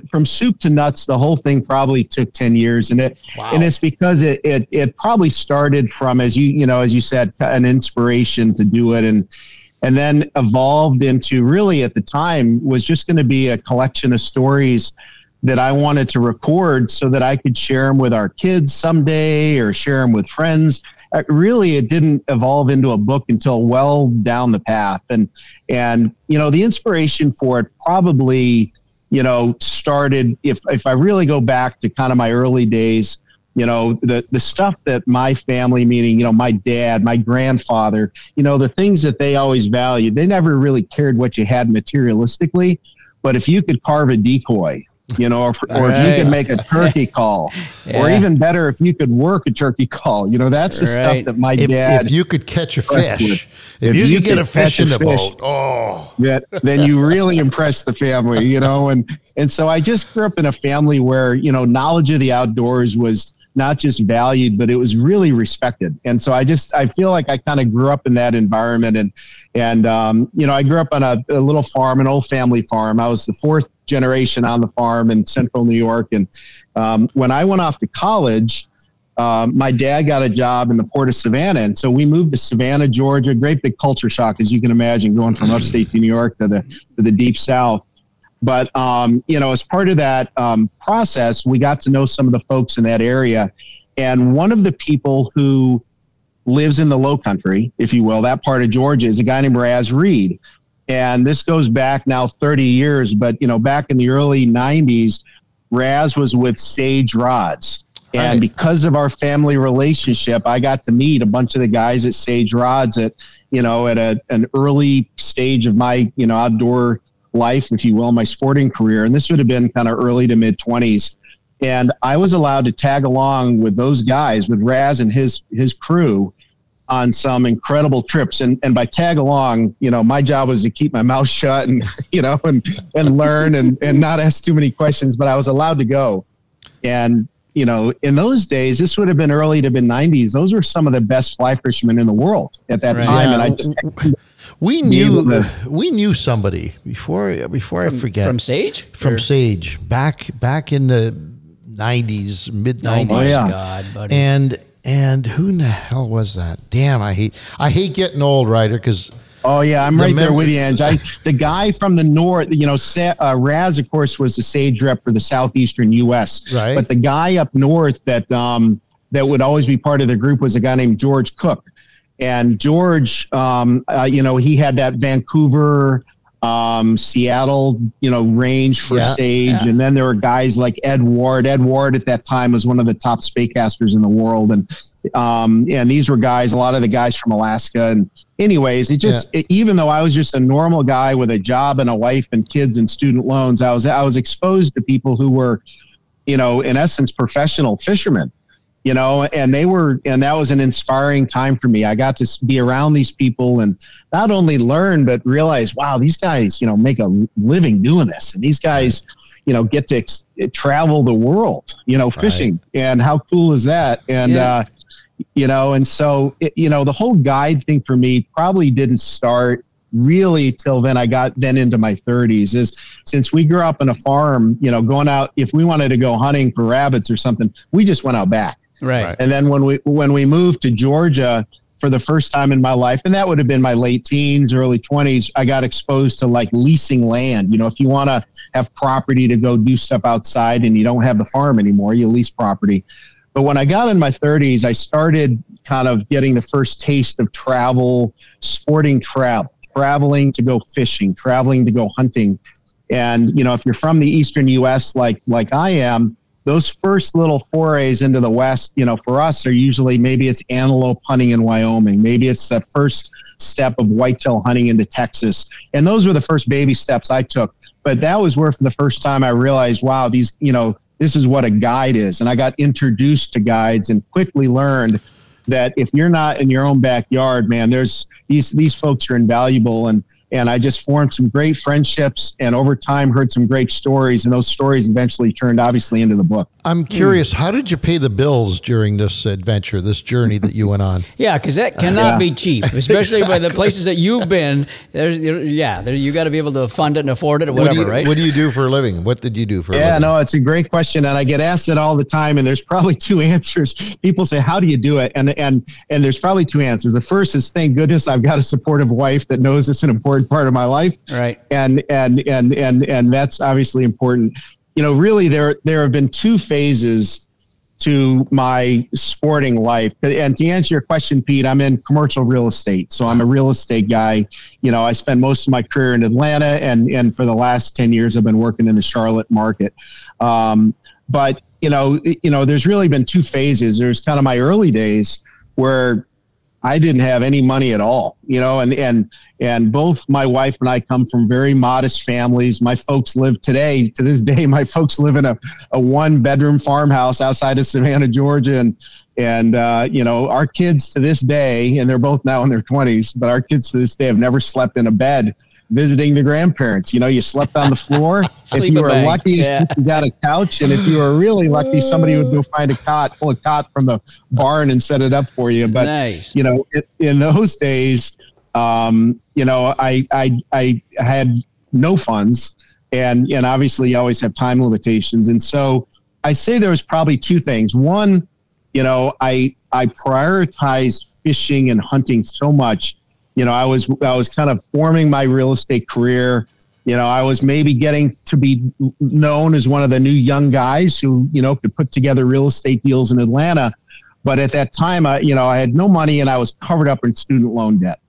From soup to nuts, the whole thing probably took 10 years. And it's because it probably started from, as you said, an inspiration to do it. And then evolved into, really at the time, was just going to be a collection of stories that I wanted to record so that I could share them with our kids someday or share them with friends. Really, it didn't evolve into a book until well down the path. And the inspiration for it probably, started, if I really go back to kind of my early days, the stuff that my family, meaning, my dad, my grandfather, the things that they always valued, they never really cared what you had materialistically, but if you could carve a decoy, or if you could make a turkey call, or even better, if you could work a turkey call, that's the stuff that my dad. If you could catch a fish, if you could get a fish in the boat, then you really impress the family, and so I just grew up in a family where, knowledge of the outdoors was not just valued, but it was really respected. And so I feel like I kind of grew up in that environment. And I grew up on a little farm, an old family farm. I was the fourth generation on the farm in central New York. And when I went off to college, my dad got a job in the port of Savannah. And so we moved to Savannah, Georgia, great big culture shock, as you can imagine, going from upstate New York to the deep South. But, as part of that process, we got to know some of the folks in that area. And one of the people who lives in the low country, if you will, that part of Georgia, is a guy named Raz Reed. And this goes back now 30 years. But, back in the early 90s, Raz was with Sage Rods. And because of our family relationship, I got to meet a bunch of the guys at Sage Rods at an early stage of my, outdoor life, if you will, my sporting career. And this would have been kind of early to mid 20s. And I was allowed to tag along with those guys, with Raz and his crew, on some incredible trips. And by tag along, my job was to keep my mouth shut and, and learn and not ask too many questions, but I was allowed to go. And, in those days, this would have been early to mid 90s. Those were some of the best fly fishermen in the world at that time. And I just... We knew somebody before I forget, from Sage? From Sage back in the 90s, mid 90s. Oh my God, buddy. And who in the hell was that? Damn, I hate getting old, Ridr, because oh yeah, I'm right there with you, Ange. The guy from the north, Raz, of course, was the Sage rep for the southeastern U.S. Right. But the guy up north that would always be part of the group was a guy named George Cook. And George, he had that Vancouver Seattle, range for sage. And then there were guys like Ed Ward. Ed Ward at that time was one of the top spaycasters in the world. And these were guys, a lot of the guys from Alaska. And anyways, even though I was just a normal guy with a job and a wife and kids and student loans, I was exposed to people who were, in essence, professional fishermen. And that was an inspiring time for me. I got to be around these people and not only learn, but realize, wow, these guys, make a living doing this. And these guys, get to travel the world, fishing. And how cool is that? And, and so, the whole guide thing for me probably didn't start really till then. I got then into my 30s since we grew up on a farm, going out, if we wanted to go hunting for rabbits or something, we just went out back. Right. And then when we moved to Georgia for the first time in my life, and that would have been my late teens, early 20s, I got exposed to like leasing land. If you want to have property to go do stuff outside and you don't have the farm anymore, you lease property. But when I got in my 30s, I started kind of getting the first taste of travel, traveling to go fishing, traveling to go hunting. And, if you're from the Eastern US, like I am, those first little forays into the West, for us are usually, maybe it's antelope hunting in Wyoming. Maybe it's the first step of whitetail hunting into Texas. And those were the first baby steps I took. But that was where for the first time I realized, wow, this is what a guide is. And I got introduced to guides and quickly learned that if you're not in your own backyard, man, there's these folks are invaluable. And I just formed some great friendships and over time heard some great stories. And those stories eventually turned obviously into the book. I'm curious, how did you pay the bills during this adventure, this journey that you went on? Yeah, because that cannot be cheap, especially by the places that you've been. You got to be able to fund it and afford it or whatever, right? What do you do for a living? What did you do for a living? Yeah, no, it's a great question. And I get asked it all the time. And there's probably two answers. People say, how do you do it? And there's probably two answers. The first is, thank goodness I've got a supportive wife that knows it's an important part of my life. Right. And that's obviously important. Really there have been two phases to my sporting life. And to answer your question, Pete, I'm in commercial real estate. So I'm a real estate guy. I spent most of my career in Atlanta and for the last 10 years, I've been working in the Charlotte market. But there's really been two phases. There's kind of my early days where I didn't have any money at all, and both my wife and I come from very modest families. My folks live to this day, my folks live in a 1-bedroom farmhouse outside of Savannah, Georgia. And our kids to this day, and they're both now in their 20s, but our kids to this day have never slept in a bed visiting the grandparents. You slept on the floor. If you were lucky, you got a couch. And if you were really lucky, somebody would go pull a cot from the barn and set it up for you. But, nice. In those days, I had no funds and obviously you always have time limitations. And so I say there was probably two things. One, I prioritized fishing and hunting so much. I was kind of forming my real estate career. I was maybe getting to be known as one of the new young guys who, could put together real estate deals in Atlanta. But at that time, I had no money and I was covered up in student loan debt.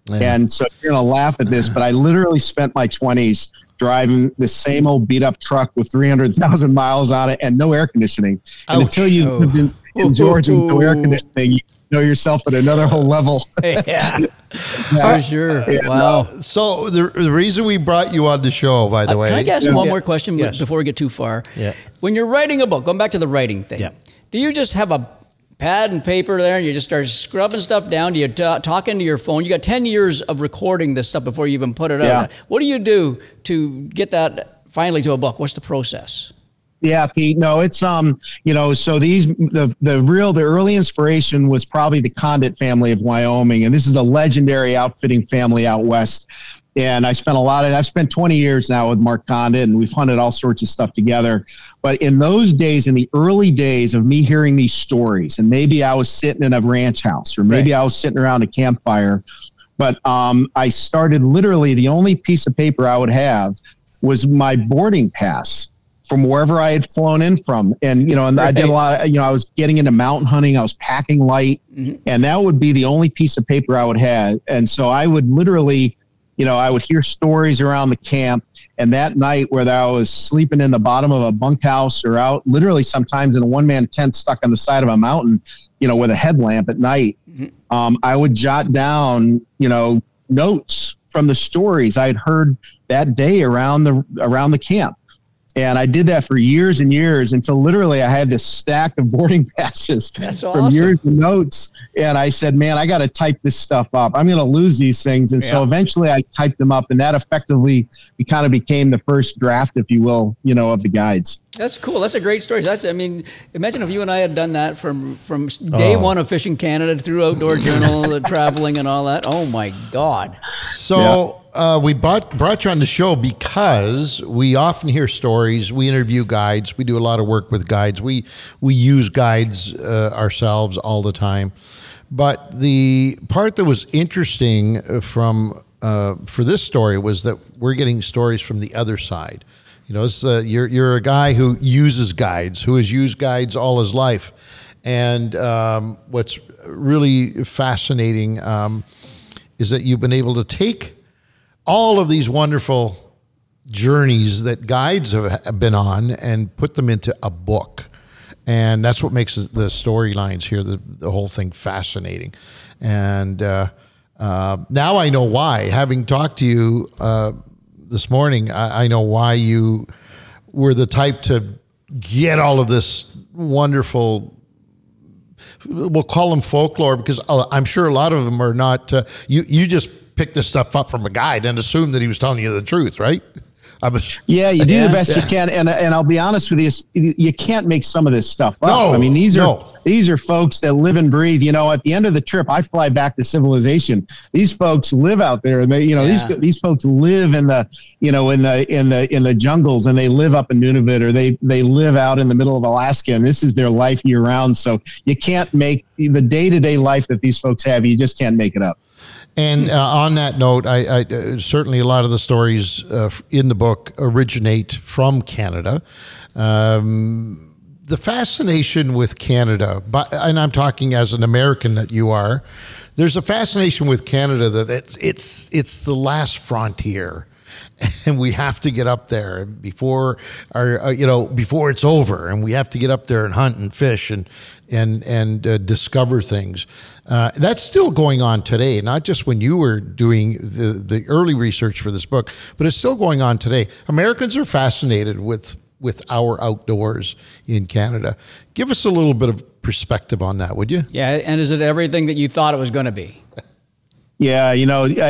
Yeah. And so you're going to laugh at this, but I literally spent my 20s driving the same old beat up truck with 300,000 miles on it and no air conditioning. And until you lived in Georgia with no air conditioning, you know yourself at another whole level. Yeah, for sure. Wow. So the reason we brought you on the show, by the way. Can I ask one more question before we get too far? Yeah. When you're writing a book, going back to the writing thing, do you just have a pad and paper there and you just start scrubbing stuff down? Do you talk into your phone? You got 10 years of recording this stuff before you even put it out. What do you do to get that finally to a book? What's the process? Yeah, Pete. No, it's so the early inspiration was probably the Condit family of Wyoming, and this is a legendary outfitting family out west. And I've spent 20 years now with Mark Condit, and we've hunted all sorts of stuff together. But in those days, in the early days of me hearing these stories, and maybe I was sitting in a ranch house, or maybe I was sitting around a campfire, but I started literally the only piece of paper I would have was my boarding pass from wherever I had flown in from. And, I did a lot of, I was getting into mountain hunting. I was packing light, and that would be the only piece of paper I would have. And so I would literally I would hear stories around the camp. And that night, whether I was sleeping in the bottom of a bunkhouse or out literally sometimes in a one-man tent stuck on the side of a mountain, with a headlamp at night, I would jot down, notes from the stories I'd heard that day around the camp. And I did that for years and years until literally I had this stack of boarding passes from years of notes. And I said, man, I got to type this stuff up. I'm going to lose these things. And so eventually I typed them up, and that effectively kind of became the first draft, if you will, of the guides. That's cool. That's a great story. Imagine if you and I had done that from day one of Fishing Canada through Outdoor Journal, traveling and all that. Oh my God. So we brought you on the show because we often hear stories. We interview guides. We do a lot of work with guides. We use guides ourselves all the time. But the part that was interesting for this story was that we're getting stories from the other side. You're a guy who uses guides, who has used guides all his life. And what's really fascinating is that you've been able to take all of these wonderful journeys that guides have been on and put them into a book. And that's what makes the storylines here, the whole thing, fascinating. And now I know why. Having talked to you this morning, I know why you were the type to get all of this wonderful, we'll call them folklore, because I'm sure a lot of them are not, you just picked this stuff up from a guide and assumed that he was telling you the truth, right? Yeah, you do the best you can, and I'll be honest with you, you can't make some of this stuff up. No, I mean, these are folks that live and breathe. At the end of the trip, I fly back to civilization. These folks live out there, and they, these folks live in the, in the jungles, and they live up in Nunavut, or they live out in the middle of Alaska, and this is their life year round. So you can't make the day-to-day life that these folks have. You just can't make it up. And on that note, I certainly a lot of the stories in the book originate from Canada. The fascination with Canada, and I'm talking as an American that you are, there's a fascination with Canada that it's the last frontier. And we have to get up there before before it's over, and we have to get up there and hunt and fish and discover things. That's still going on today, not just when you were doing the early research for this book, but it's still going on today. Americans are fascinated with our outdoors in Canada. Give us a little bit of perspective on that, would you? Yeah, and is it everything that you thought it was going to be? Yeah,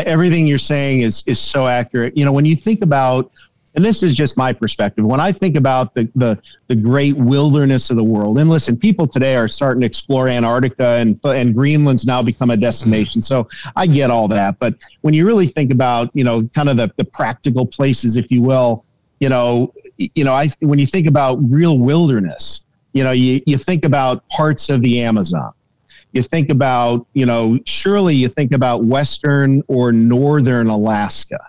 everything you're saying is so accurate. When you think about, and this is just my perspective, when I think about the great wilderness of the world, and listen, people today are starting to explore Antarctica, and Greenland's now become a destination. So I get all that. But when you really think about, kind of the practical places, if you will, when you think about real wilderness, you think about parts of the Amazon. You think about, surely you think about Western or Northern Alaska.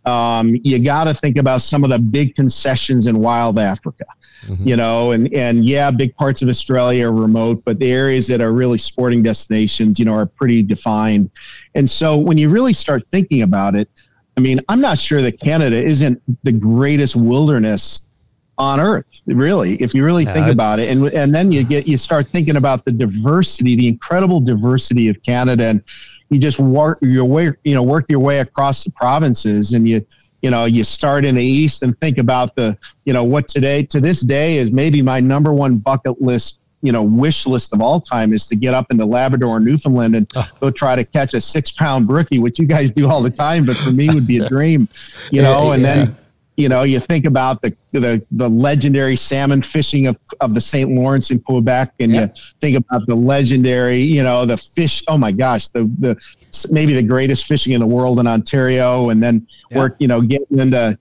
You got to think about some of the big concessions in wild Africa, and big parts of Australia are remote, but the areas that are really sporting destinations, are pretty defined. And so when you really start thinking about it, I mean, I'm not sure that Canada isn't the greatest wilderness on earth, really, if you really think about it. And then you start thinking about the diversity, the incredible diversity of Canada, and you just work your way across the provinces, and you start in the east and think about what to this day is maybe my number one bucket list, wish list of all time, is to get up into Labrador and Newfoundland and go try to catch a 6-pound brookie, which you guys do all the time, but for me would be a dream, then you think about the legendary salmon fishing of the St. Lawrence in Quebec, and you think about the legendary, the fish. Oh my gosh, the maybe the greatest fishing in the world in Ontario, and then getting into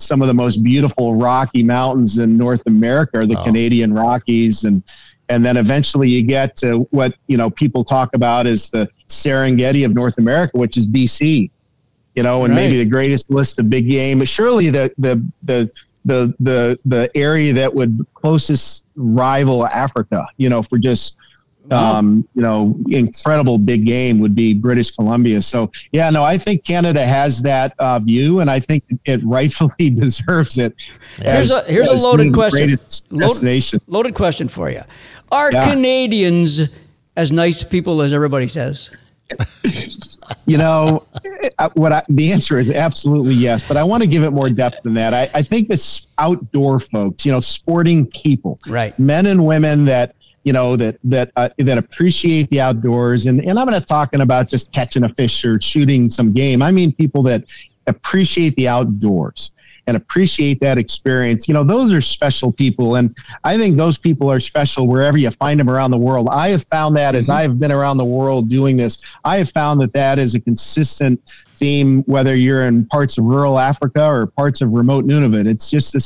some of the most beautiful Rocky Mountains in North America, the Canadian Rockies, and then eventually you get to what people talk about as the Serengeti of North America, which is BC. And maybe the greatest list of big game. Surely the area that would closest rival Africa, for just incredible big game would be British Columbia. So yeah, no, I think Canada has that view, and I think it rightfully deserves it. Here's a loaded question. Destination. Loaded question for you. Are Canadians as nice people as everybody says? The answer is absolutely yes, but I want to give it more depth than that. I think this outdoor folks, sporting people, right? Men and women that appreciate the outdoors. And I'm not talking about just catching a fish or shooting some game. I mean, people that appreciate the outdoors and appreciate that experience. Those are special people. And I think those people are special wherever you find them around the world. I have found that as I have been around the world doing this, I have found that is a consistent theme, whether you're in parts of rural Africa or parts of remote Nunavut. It's just the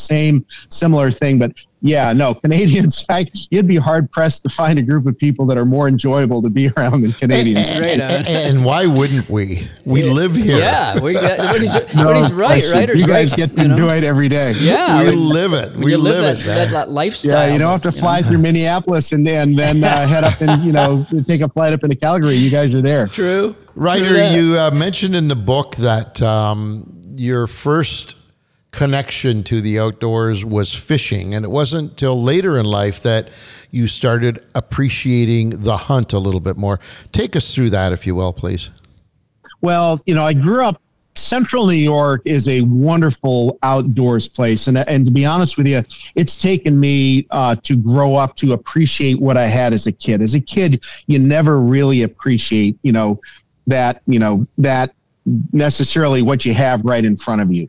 similar thing. But yeah, no, Canadians, you'd be hard pressed to find a group of people that are more enjoyable to be around than Canadians. And why wouldn't we? We live here. Yeah, but he's right. You guys get to enjoy it every day. Yeah, we live it. We live it. That lifestyle. Yeah, you don't have to fly through Minneapolis and then head up and take a flight up into Calgary. You guys are there. True. Ryder, you mentioned in the book that your first connection to the outdoors was fishing, and it wasn't till later in life that you started appreciating the hunt a little bit more. Take us through that, if you will, please. Well, I grew up. Central New York is a wonderful outdoors place, and to be honest with you, it's taken me to grow up to appreciate what I had as a kid. As a kid, you never really appreciate that necessarily what you have right in front of you.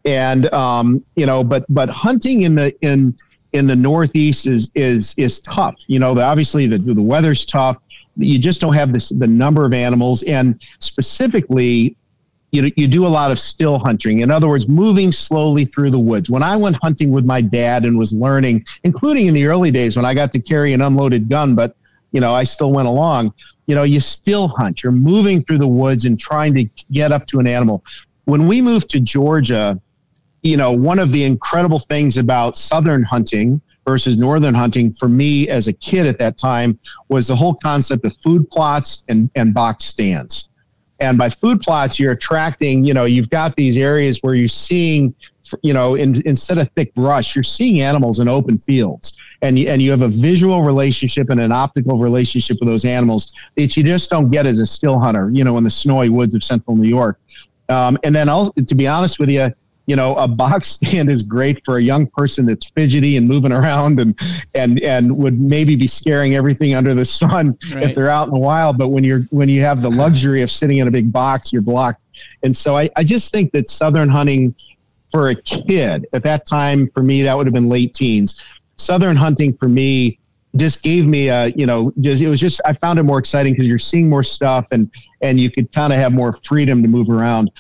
And but hunting in the Northeast is tough. Obviously the weather's tough. You just don't have the number of animals, and specifically, you do a lot of still hunting. In other words, moving slowly through the woods. When I went hunting with my dad and was learning, including in the early days when I got to carry an unloaded gun, but I still went along. You still hunt. You're moving through the woods and trying to get up to an animal. When we moved to Georgia, one of the incredible things about southern hunting versus northern hunting for me as a kid at that time was the whole concept of food plots and box stands. And by food plots, you're attracting, you've got these areas where you're seeing, instead of thick brush, you're seeing animals in open fields. And you have a visual relationship and an optical relationship with those animals that you just don't get as a still hunter, in the snowy woods of central New York. And then, to be honest with you, a box stand is great for a young person that's fidgety and moving around and would maybe be scaring everything under the sun if they're out in the wild. But when you have the luxury of sitting in a big box, you're blocked. And so I just think that southern hunting for a kid at that time, for me, that would have been late teens. Southern hunting for me just gave me I found it more exciting because you're seeing more stuff and you could kind of have more freedom to move around.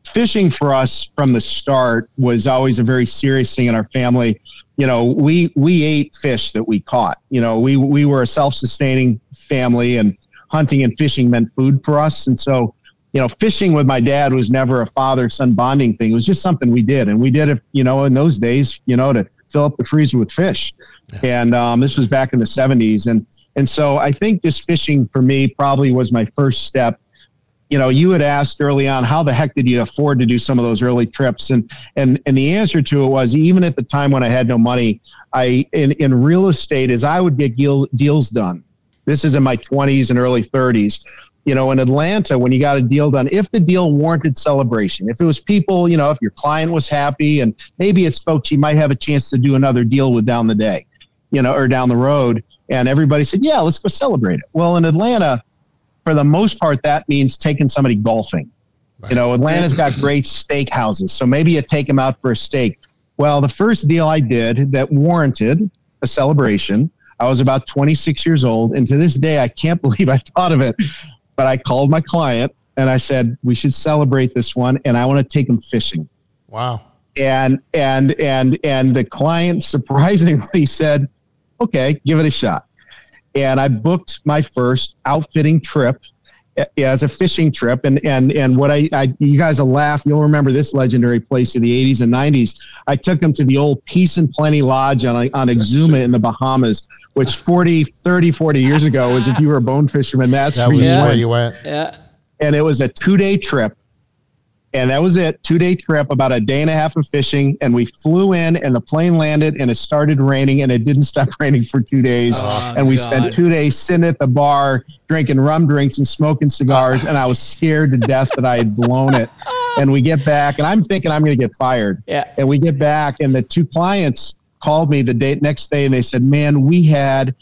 Fishing for us from the start was always a very serious thing in our family. We ate fish that we caught. We were a self-sustaining family, and hunting and fishing meant food for us. And so, fishing with my dad was never a father-son bonding thing. It was just something we did. And we did it, in those days, to fill up the freezer with fish. And this was back in the 70s. And so I think just fishing for me probably was my first step. You had asked early on, how the heck did you afford to do some of those early trips? And the answer to it was, even at the time when I had no money, in real estate, as I would get deals done, this is in my 20s and early 30s, in Atlanta, when you got a deal done, if the deal warranted celebration, if it was people, if your client was happy and maybe it's folks you might have a chance to do another deal with down the day, or down the road, and everybody said, yeah, let's go celebrate it. Well, in Atlanta, for the most part, that means taking somebody golfing. Right. Atlanta's got great steak houses, so maybe you take them out for a steak. Well, the first deal I did that warranted a celebration, I was about 26 years old, and to this day, I can't believe I thought of it, but I called my client and I said, we should celebrate this one, and I want to take them fishing. Wow. And the client surprisingly said, okay, give it a shot. And I booked my first outfitting trip. Yeah, as a fishing trip, and what I you guys will laugh. You'll remember this legendary place in the 80s and 90s. I took them to the old Peace and Plenty Lodge on Exuma in the Bahamas, which 40 years ago was, if you were a bone fisherman, that's where you went. Yeah. And it was a 2-day trip. And that was it. 2-day trip, about a day and a half of fishing. And we flew in and the plane landed and it started raining and it didn't stop raining for 2 days. And we spent 2 days sitting at the bar, drinking rum drinks and smoking cigars. And I was scared to death that I had blown it. And we get back and I'm thinking I'm going to get fired. Yeah. And we get back and the 2 clients called me the next day and they said, man, we had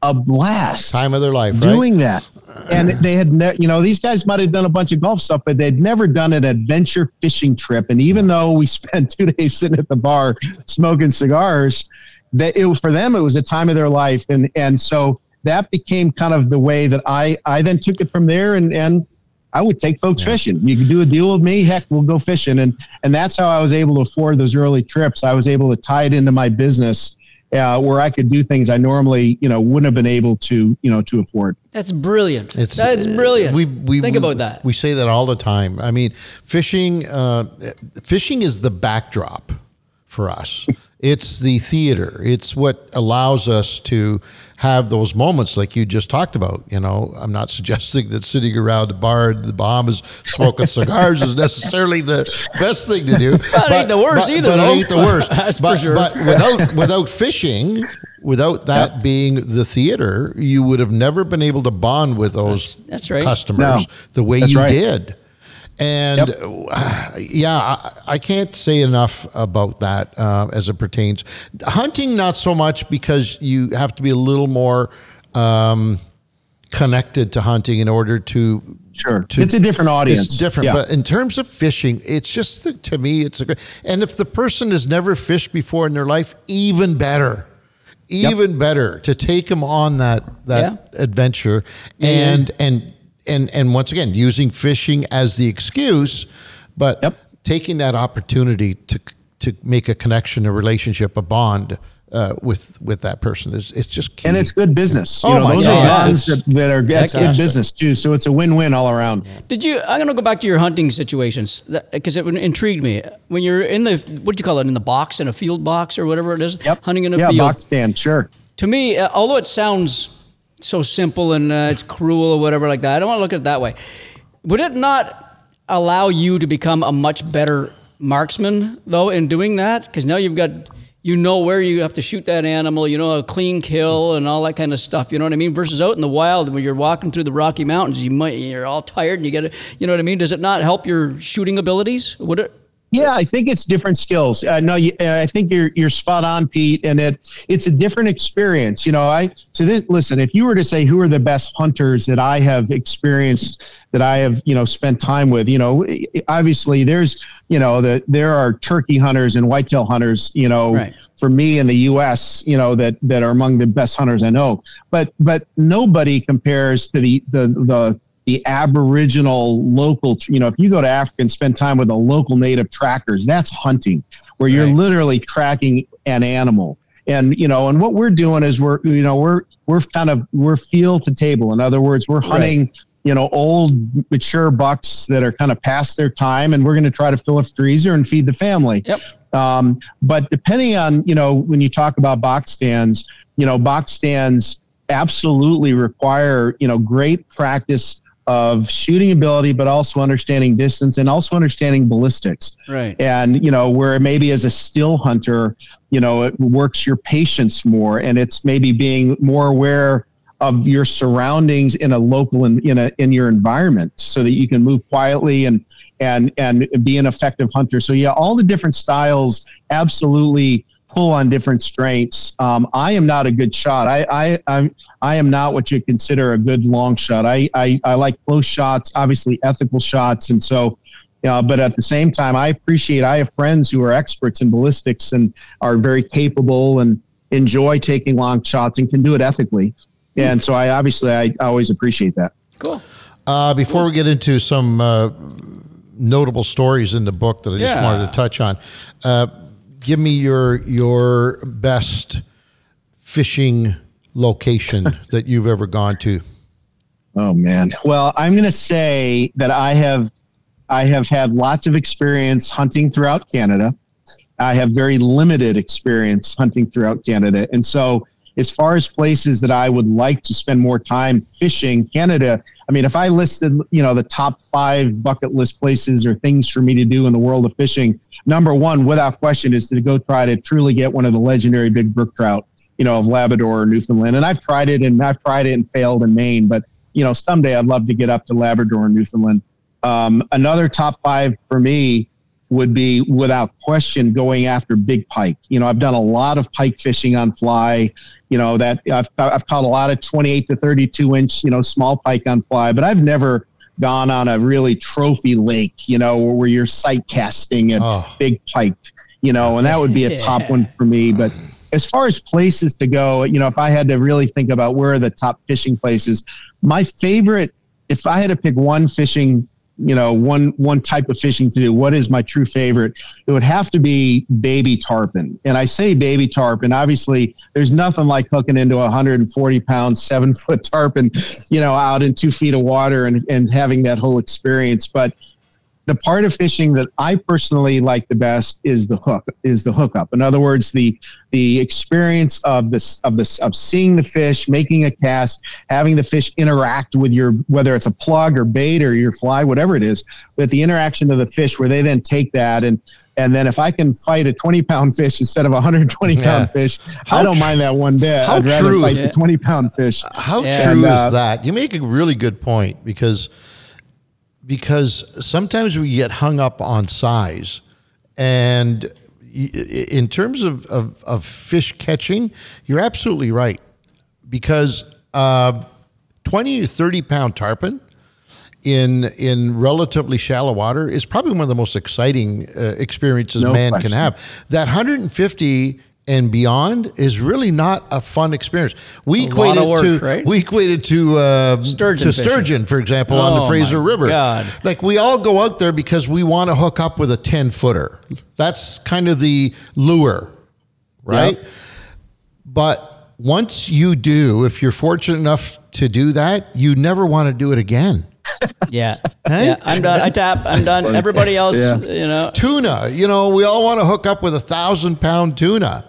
a blast. Time of their life, doing right? that. And they had these guys might have done a bunch of golf stuff, but they'd never done an adventure fishing trip. And even though we spent 2 days sitting at the bar smoking cigars, for them, it was a time of their life. And so that became kind of the way that I then took it from there. And I would take folks fishing. You can do a deal with me. Heck, we'll go fishing. And that's how I was able to afford those early trips. I was able to tie it into my business, where I could do things I normally, wouldn't have been able to afford. That's brilliant. That's brilliant. Think about that. We say that all the time. I mean, fishing is the backdrop for us. It's the theater. It's what allows us to have those moments like you just talked about. I'm not suggesting that sitting around the bar in the Bahamas smoking cigars is necessarily the best thing to do. But it ain't the worst either. But it ain't the worst. That's for sure. But without fishing, without that being the theater, you would have never been able to bond with those customers the way you did. And I can't say enough about that as it pertains. Hunting, not so much, because you have to be a little more connected to hunting in order to. Sure, it's a different audience. It's different, but in terms of fishing, it's just, to me, it's a great. And if the person has never fished before in their life, even better. Even better to take them on that adventure and once again, using fishing as the excuse, but taking that opportunity to make a connection, a relationship, a bond with that person it's just key. And it's good business. Those are bonds that's good business too. So it's a win-win all around. I'm going to go back to your hunting situations because it intrigued me. When you're in what do you call it, in the box, in a field box or whatever it is, hunting in a field. Box stand, sure. To me, although it sounds so simple and it's cruel or whatever like that, I don't want to look at it that way. Would it not allow you to become a much better marksman, though, in doing that? Because now you've got, where you have to shoot that animal, a clean kill and all that kind of stuff, you know what I mean? Versus out in the wild, when you're walking through the Rocky Mountains, you're all tired and you get it, you know what I mean? Does it not help your shooting abilities? Would it? Yeah, I think it's different skills. I think you're spot on, Pete, and it's a different experience. Listen, if you were to say who are the best hunters that I have experienced, that I have spent time with, obviously there's there are turkey hunters and whitetail hunters, for me in the U.S., that are among the best hunters I know, but nobody compares to the Aboriginal local, if you go to Africa and spend time with the local native trackers, that's hunting, where you're literally tracking an animal. And, and what we're doing is we're field to table. In other words, we're hunting, old mature bucks that are kind of past their time, and we're going to try to fill a freezer and feed the family. Yep. But depending on, when you talk about box stands absolutely require, great practice of shooting ability, but also understanding distance and also understanding ballistics. Right. And, where maybe as a still hunter, it works your patience more, and it's maybe being more aware of your surroundings in a local in your environment, so that you can move quietly and be an effective hunter. So all the different styles absolutely pull on different strengths. I am not a good shot. I am not what you consider a good long shot. I like close shots, obviously ethical shots. And so, but at the same time, I have friends who are experts in ballistics and are very capable and enjoy taking long shots and can do it ethically. And so I always appreciate that. Cool. Before we get into some notable stories in the book that I just wanted to touch on, give me your best fishing location that you've ever gone to. Oh man. Well, I'm going to say that I have had lots of experience hunting throughout Canada. I have very limited experience hunting throughout Canada. And so as far as places that I would like to spend more time fishing, Canada, I mean, if I listed, the top 5 bucket list places or things for me to do in the world of fishing, number one, without question, is to go try to truly get one of the legendary big brook trout, of Labrador or Newfoundland. And I've tried it and failed in Maine, but someday I'd love to get up to Labrador and Newfoundland. Another top 5 for me would be, without question, going after big pike. I've done a lot of pike fishing on fly, that I've caught a lot of 28 to 32 inch, small pike on fly, but I've never gone on a really trophy lake, where you're sight casting at big pike, and that would be a top one for me. But as far as places to go, if I had to really think about where are the top fishing places, my favorite, if I had to pick one fishing, one type of fishing to do, what is my true favorite? It would have to be baby tarpon. And I say baby tarpon, obviously there's nothing like hooking into 140 pound, 7-foot tarpon, out in 2 feet of water and having that whole experience. But the part of fishing that I personally like the best is the hookup. In other words, the experience of seeing the fish, making a cast, having the fish interact with whether it's a plug or bait or your fly, whatever it is, but the interaction of the fish where they then take that and then if I can fight a 20-pound fish instead of a 120-pound fish, I don't mind that one bit. I'd rather fight the 20-pound fish. How true is that? You make a really good point because sometimes we get hung up on size, and in terms of fish catching, you're absolutely right, because 20 to 30 pound tarpon in relatively shallow water is probably one of the most exciting experiences man can have. That 150 and beyond is really not a fun experience. We equated to sturgeon, for example, on the Fraser River. God. Like, we all go out there because we want to hook up with a 10-footer. That's kind of the lure, right? Yep. But once you do, if you're fortunate enough to do that, you never want to do it again. Yeah. Hey? Yeah, I'm done. I tap. I'm done. Everybody else, Tuna, we all want to hook up with 1,000-pound tuna.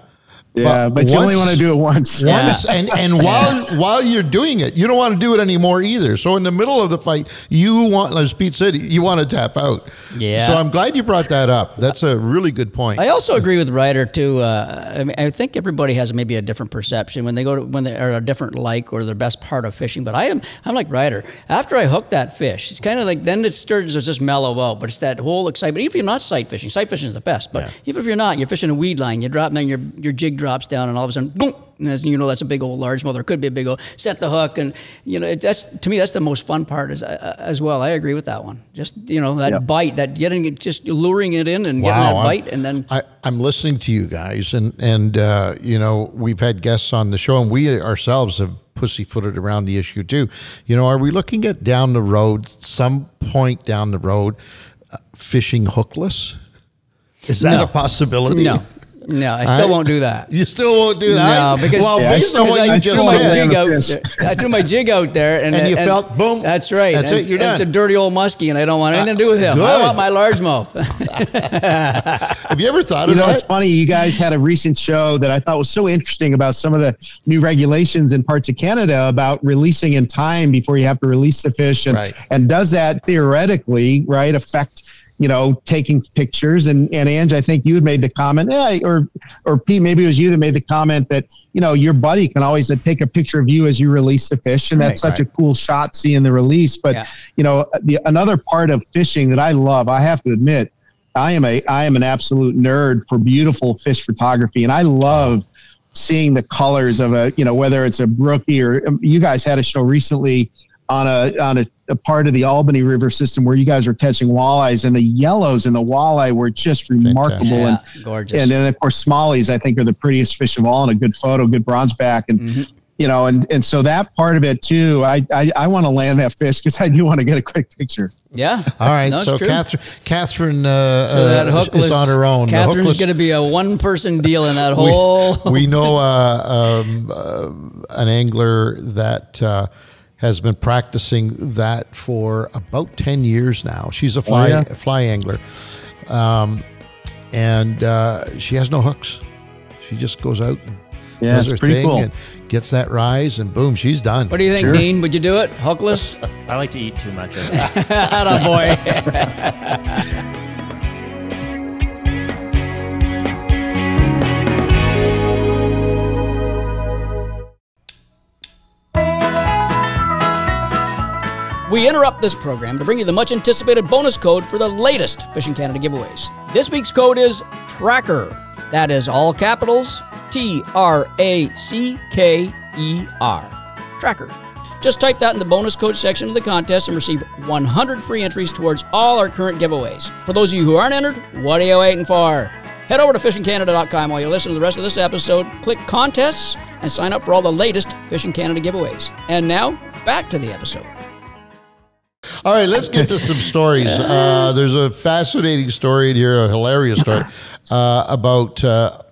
Yeah, but you only want to do it once. And while you're doing it, you don't want to do it anymore either. So in the middle of the fight, you want, as Pete said, you want to tap out. Yeah. So I'm glad you brought that up. That's a really good point. I also agree with Ryder too. I think everybody has maybe a different perception when they are a different like or their best part of fishing. But I'm like Ryder. After I hook that fish, it's kind of like then the sturgeons just mellow out. But it's that whole excitement. Even if you're not sight fishing is the best. But even if you're not, you're fishing a weed line. You drop, and then your jig drops down, and all of a sudden, boom, and as you know, that's a big old largemouth. There could be a big old, set the hook, and that's, to me, that's the most fun part as well. I agree with that one. Just that bite, that getting it, just luring it in and getting that bite, and then I'm listening to you guys, and we've had guests on the show, and we ourselves have pussyfooted around the issue too. Are we looking at down the road, some point down the road, fishing hookless? Is that a possibility? No, I still won't do that. You still won't do that? No, because based on what you just said. I threw my jig out there. And you felt, boom. That's right. That's it, you're done. It's a dirty old muskie, and I don't want anything to do with him. Good. I want my largemouth. Have you ever thought of that? It's funny. You guys had a recent show that I thought was so interesting about some of the new regulations in parts of Canada about releasing in time before you have to release the fish. And does that theoretically, affect taking pictures, and Ange, I think you had made the comment, or Pete, maybe it was you that made the comment that, your buddy can always take a picture of you as you release the fish. And that's such a cool shot, seeing the release. But, another part of fishing that I love, I have to admit, I am an absolute nerd for beautiful fish photography. And I love seeing the colors of whether it's a brookie or you guys had a show recently on a part of the Albany River system where you guys were catching walleyes, and the yellows in the walleye were just remarkable. Yeah, gorgeous. And then of course smallies, I think, are the prettiest fish of all, and a good photo, good bronze back. And and so that part of it too, I want to land that fish because I do want to get a quick picture. Yeah. All right. So Catherine so that hookless, is on her own. Catherine's going to be a one-person deal in that whole. We know an angler that has been practicing that for about 10 years now. She's a fly angler. And she has no hooks. She just goes out and does her thing and gets that rise, and boom, she's done. What do you think, Dean? Would you do it? Hookless? I like to eat too much of it. Attaboy. We interrupt this program to bring you the much anticipated bonus code for the latest Fishing Canada giveaways. This week's code is TRACKER. That is all capitals, TRACKER. Tracker. Just type that in the bonus code section of the contest and receive 100 free entries towards all our current giveaways. For those of you who aren't entered, what are you waiting for? Head over to fishingcanada.com while you listen to the rest of this episode, click contests, and sign up for all the latest Fishing Canada giveaways. And now, back to the episode. All right, let's get to some stories. There's a fascinating story in here, a hilarious story, about a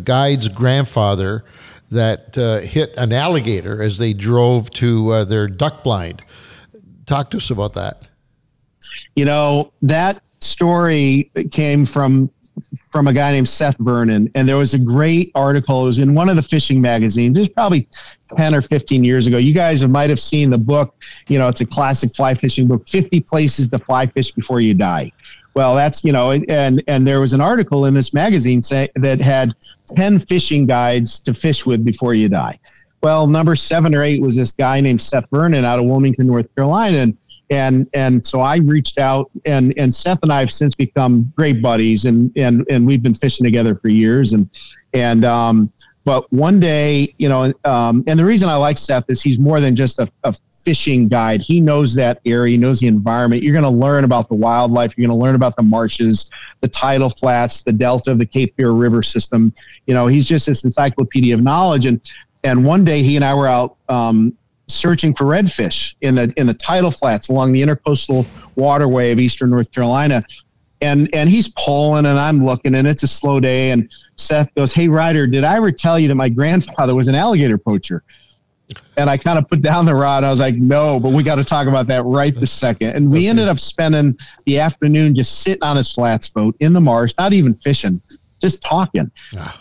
guide's grandfather that hit an alligator as they drove to their duck blind. Talk to us about that. You know, that story came from a guy named Seth Vernon, and there was a great article. It was in one of the fishing magazines. It was probably 10 or 15 years ago. You guys might have seen the book. You know, it's a classic fly fishing book, 50 Places to Fly Fish Before You Die. Well, that's, you know, and there was an article in this magazine that had 10 fishing guides to fish with before you die. Well, number 7 or 8 was this guy named Seth Vernon out of Wilmington, North Carolina. And so I reached out, and Seth and I have since become great buddies, and we've been fishing together for years. But one day, you know, and the reason I like Seth is he's more than just a fishing guide. He knows that area, he knows the environment. You're going to learn about the wildlife. You're going to learn about the marshes, the tidal flats, the delta of the Cape Fear River system. You know, he's just this encyclopedia of knowledge. And one day he and I were out, searching for redfish in the tidal flats along the intercoastal waterway of eastern North Carolina. And he's pulling and I'm looking, and it's a slow day. And Seth goes, "Hey, Ryder, did I ever tell you that my grandfather was an alligator poacher?" And I kind of put down the rod. I was like, "No, but we got to talk about that right this second." And we ended up spending the afternoon just sitting on his flats boat in the marsh, not even fishing, just talking.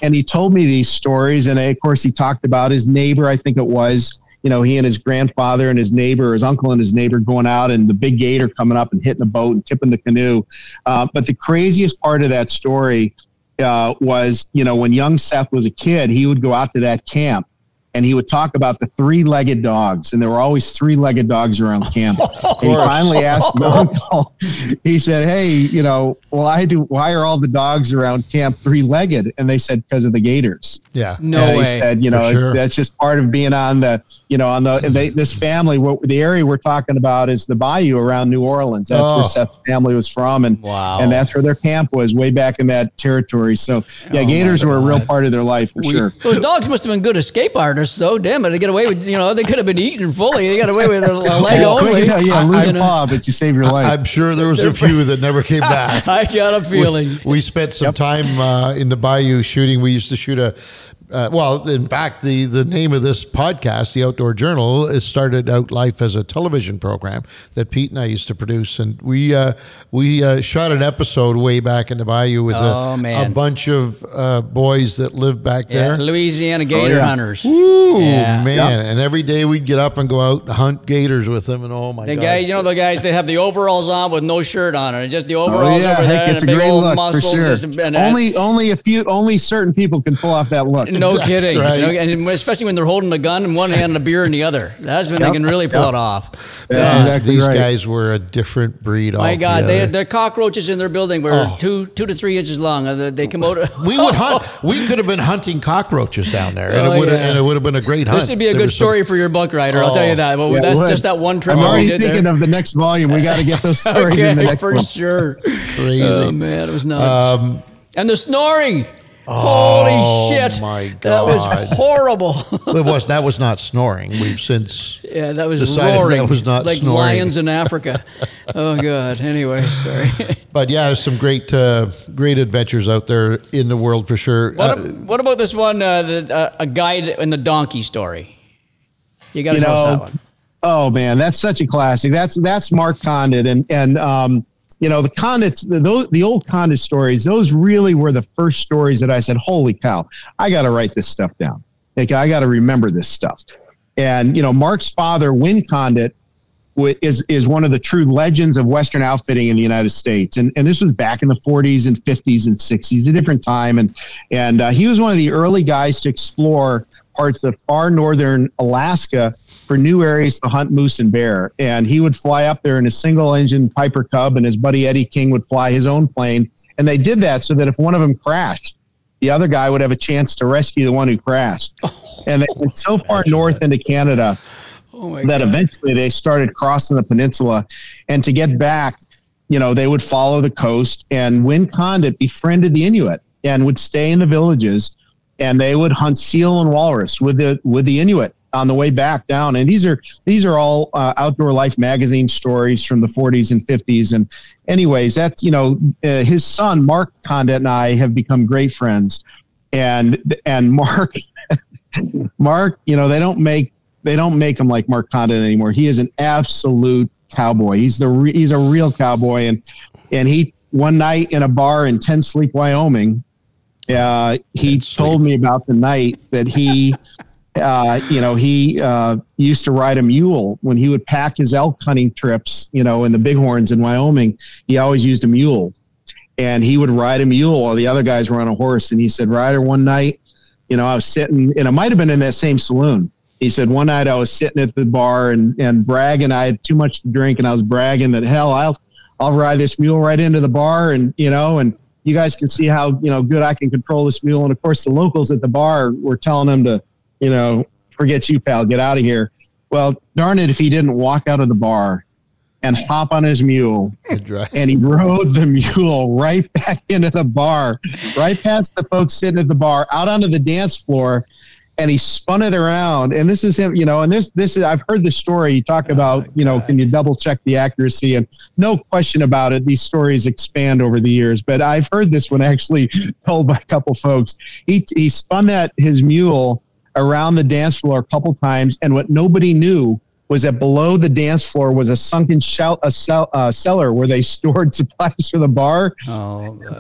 And he told me these stories. And of course, he talked about his neighbor, I think it was, you know, he and his grandfather and his neighbor, his uncle and his neighbor going out, and the big gator coming up and hitting the boat and tipping the canoe. But the craziest part of that story was, you know, when young Seth was a kid, he would go out to that camp and he would talk about the 3-legged dogs. And there were always 3-legged dogs around camp. And he finally asked the uncle, he said, "Hey, you know, why are all the dogs around camp 3-legged?" And they said, "Because of the gators." Yeah. No way. He said, you know, that's just part of being on the, you know, this family, the area we're talking about is the bayou around New Orleans. That's where Seth's family was from. And that's where their camp was way back in that territory. So yeah, gators were a real part of their life for sure. Those dogs must have been good escape artists, though. Damn it. They get away with, you know, they could have been eaten fully. They got away with a leg only. Lose a paw, but you save your life. I'm sure there was a few that never came back. I got a feeling. We spent some time in the bayou shooting. We used to shoot well, in fact, the name of this podcast, The Outdoor Journal, it started out life as a television program that Pete and I used to produce. And we shot an episode way back in the bayou with a bunch of boys that lived back there. Louisiana gator hunters. Ooh, man. Yep. And every day we'd get up and go out and hunt gators with them. And oh, my God. Guys, you know, the guys, they have the overalls on with no shirt on it. Just the overalls over there. It's and a great look, muscles. for sure. Only certain people can pull off that look. No That's kidding. right. You know, and especially when they're holding a gun in one hand and a beer in the other. That's when they can really pull it off. That's exactly these right. guys were a different breed My altogether. God, their cockroaches in their building were 2 to 3 inches long. They come out. We would hunt. We could have been hunting cockroaches down there, and it would have been a great hunt. This would be a good story for your book writer. I'll tell you that. But that's just that one trip. I'm already thinking of the next volume. We got to get those stories in the next one. For sure. Crazy. Oh man, it was nuts. And the snoring. Holy shit! My God. That was horrible. That was not snoring. We've since that was decided roaring. that was not like snoring. Lions in Africa. Oh God. Anyway, sorry. But yeah, there's some great adventures out there in the world for sure. What about this one? A guide in the donkey story. You got to tell us that one. Oh man, that's such a classic. That's Mark Condit, and the Condits, the old Condit stories. Those really were the first stories that I said, "Holy cow, I got to write this stuff down. Like, I got to remember this stuff." And Mark's father, Win Condit, is one of the true legends of Western outfitting in the United States. And this was back in the 40s and 50s and 60s, a different time. And he was one of the early guys to explore parts of far northern Alaska for new areas to hunt moose and bear. And he would fly up there in a single engine Piper Cub, and his buddy Eddie King would fly his own plane. And they did that so that if one of them crashed, the other guy would have a chance to rescue the one who crashed. And they went so far north into Canada that eventually they started crossing the peninsula. And to get back, they would follow the coast. And Win Condit befriended the Inuit and would stay in the villages, and they would hunt seal and walrus with the Inuit on the way back down. And these are all Outdoor Life magazine stories from the 40s and 50s. And anyways, that's, his son, Mark Condit, and I have become great friends. And Mark, they don't make him like Mark Condit anymore. He is an absolute cowboy. He's a real cowboy. And he, one night in a bar in Ten Sleep, Wyoming, he told me about the night that he, he used to ride a mule when he would pack his elk hunting trips, in the Bighorns in Wyoming. He always used a mule, and he would ride a mule while the other guys were on a horse. And he said, Ryder, one night, I was sitting, and it might've been in that same saloon. He said, one night I was sitting at the bar and bragging. I had too much to drink, and I was bragging that, hell, I'll ride this mule right into the bar. And you guys can see how, good I can control this mule. And of course the locals at the bar were telling him to, forget you, pal, get out of here. Well, darn it, if he didn't walk out of the bar and hop on his mule, and he rode the mule right back into the bar, right past the folks sitting at the bar, out onto the dance floor, and he spun it around. And this is him, and this is, I've heard the story. You talk about, can you double check the accuracy? And no question about it, these stories expand over the years, but I've heard this one actually told by a couple folks. He spun his mule around the dance floor a couple times, and what nobody knew was that below the dance floor was a sunken cellar where they stored supplies for the bar.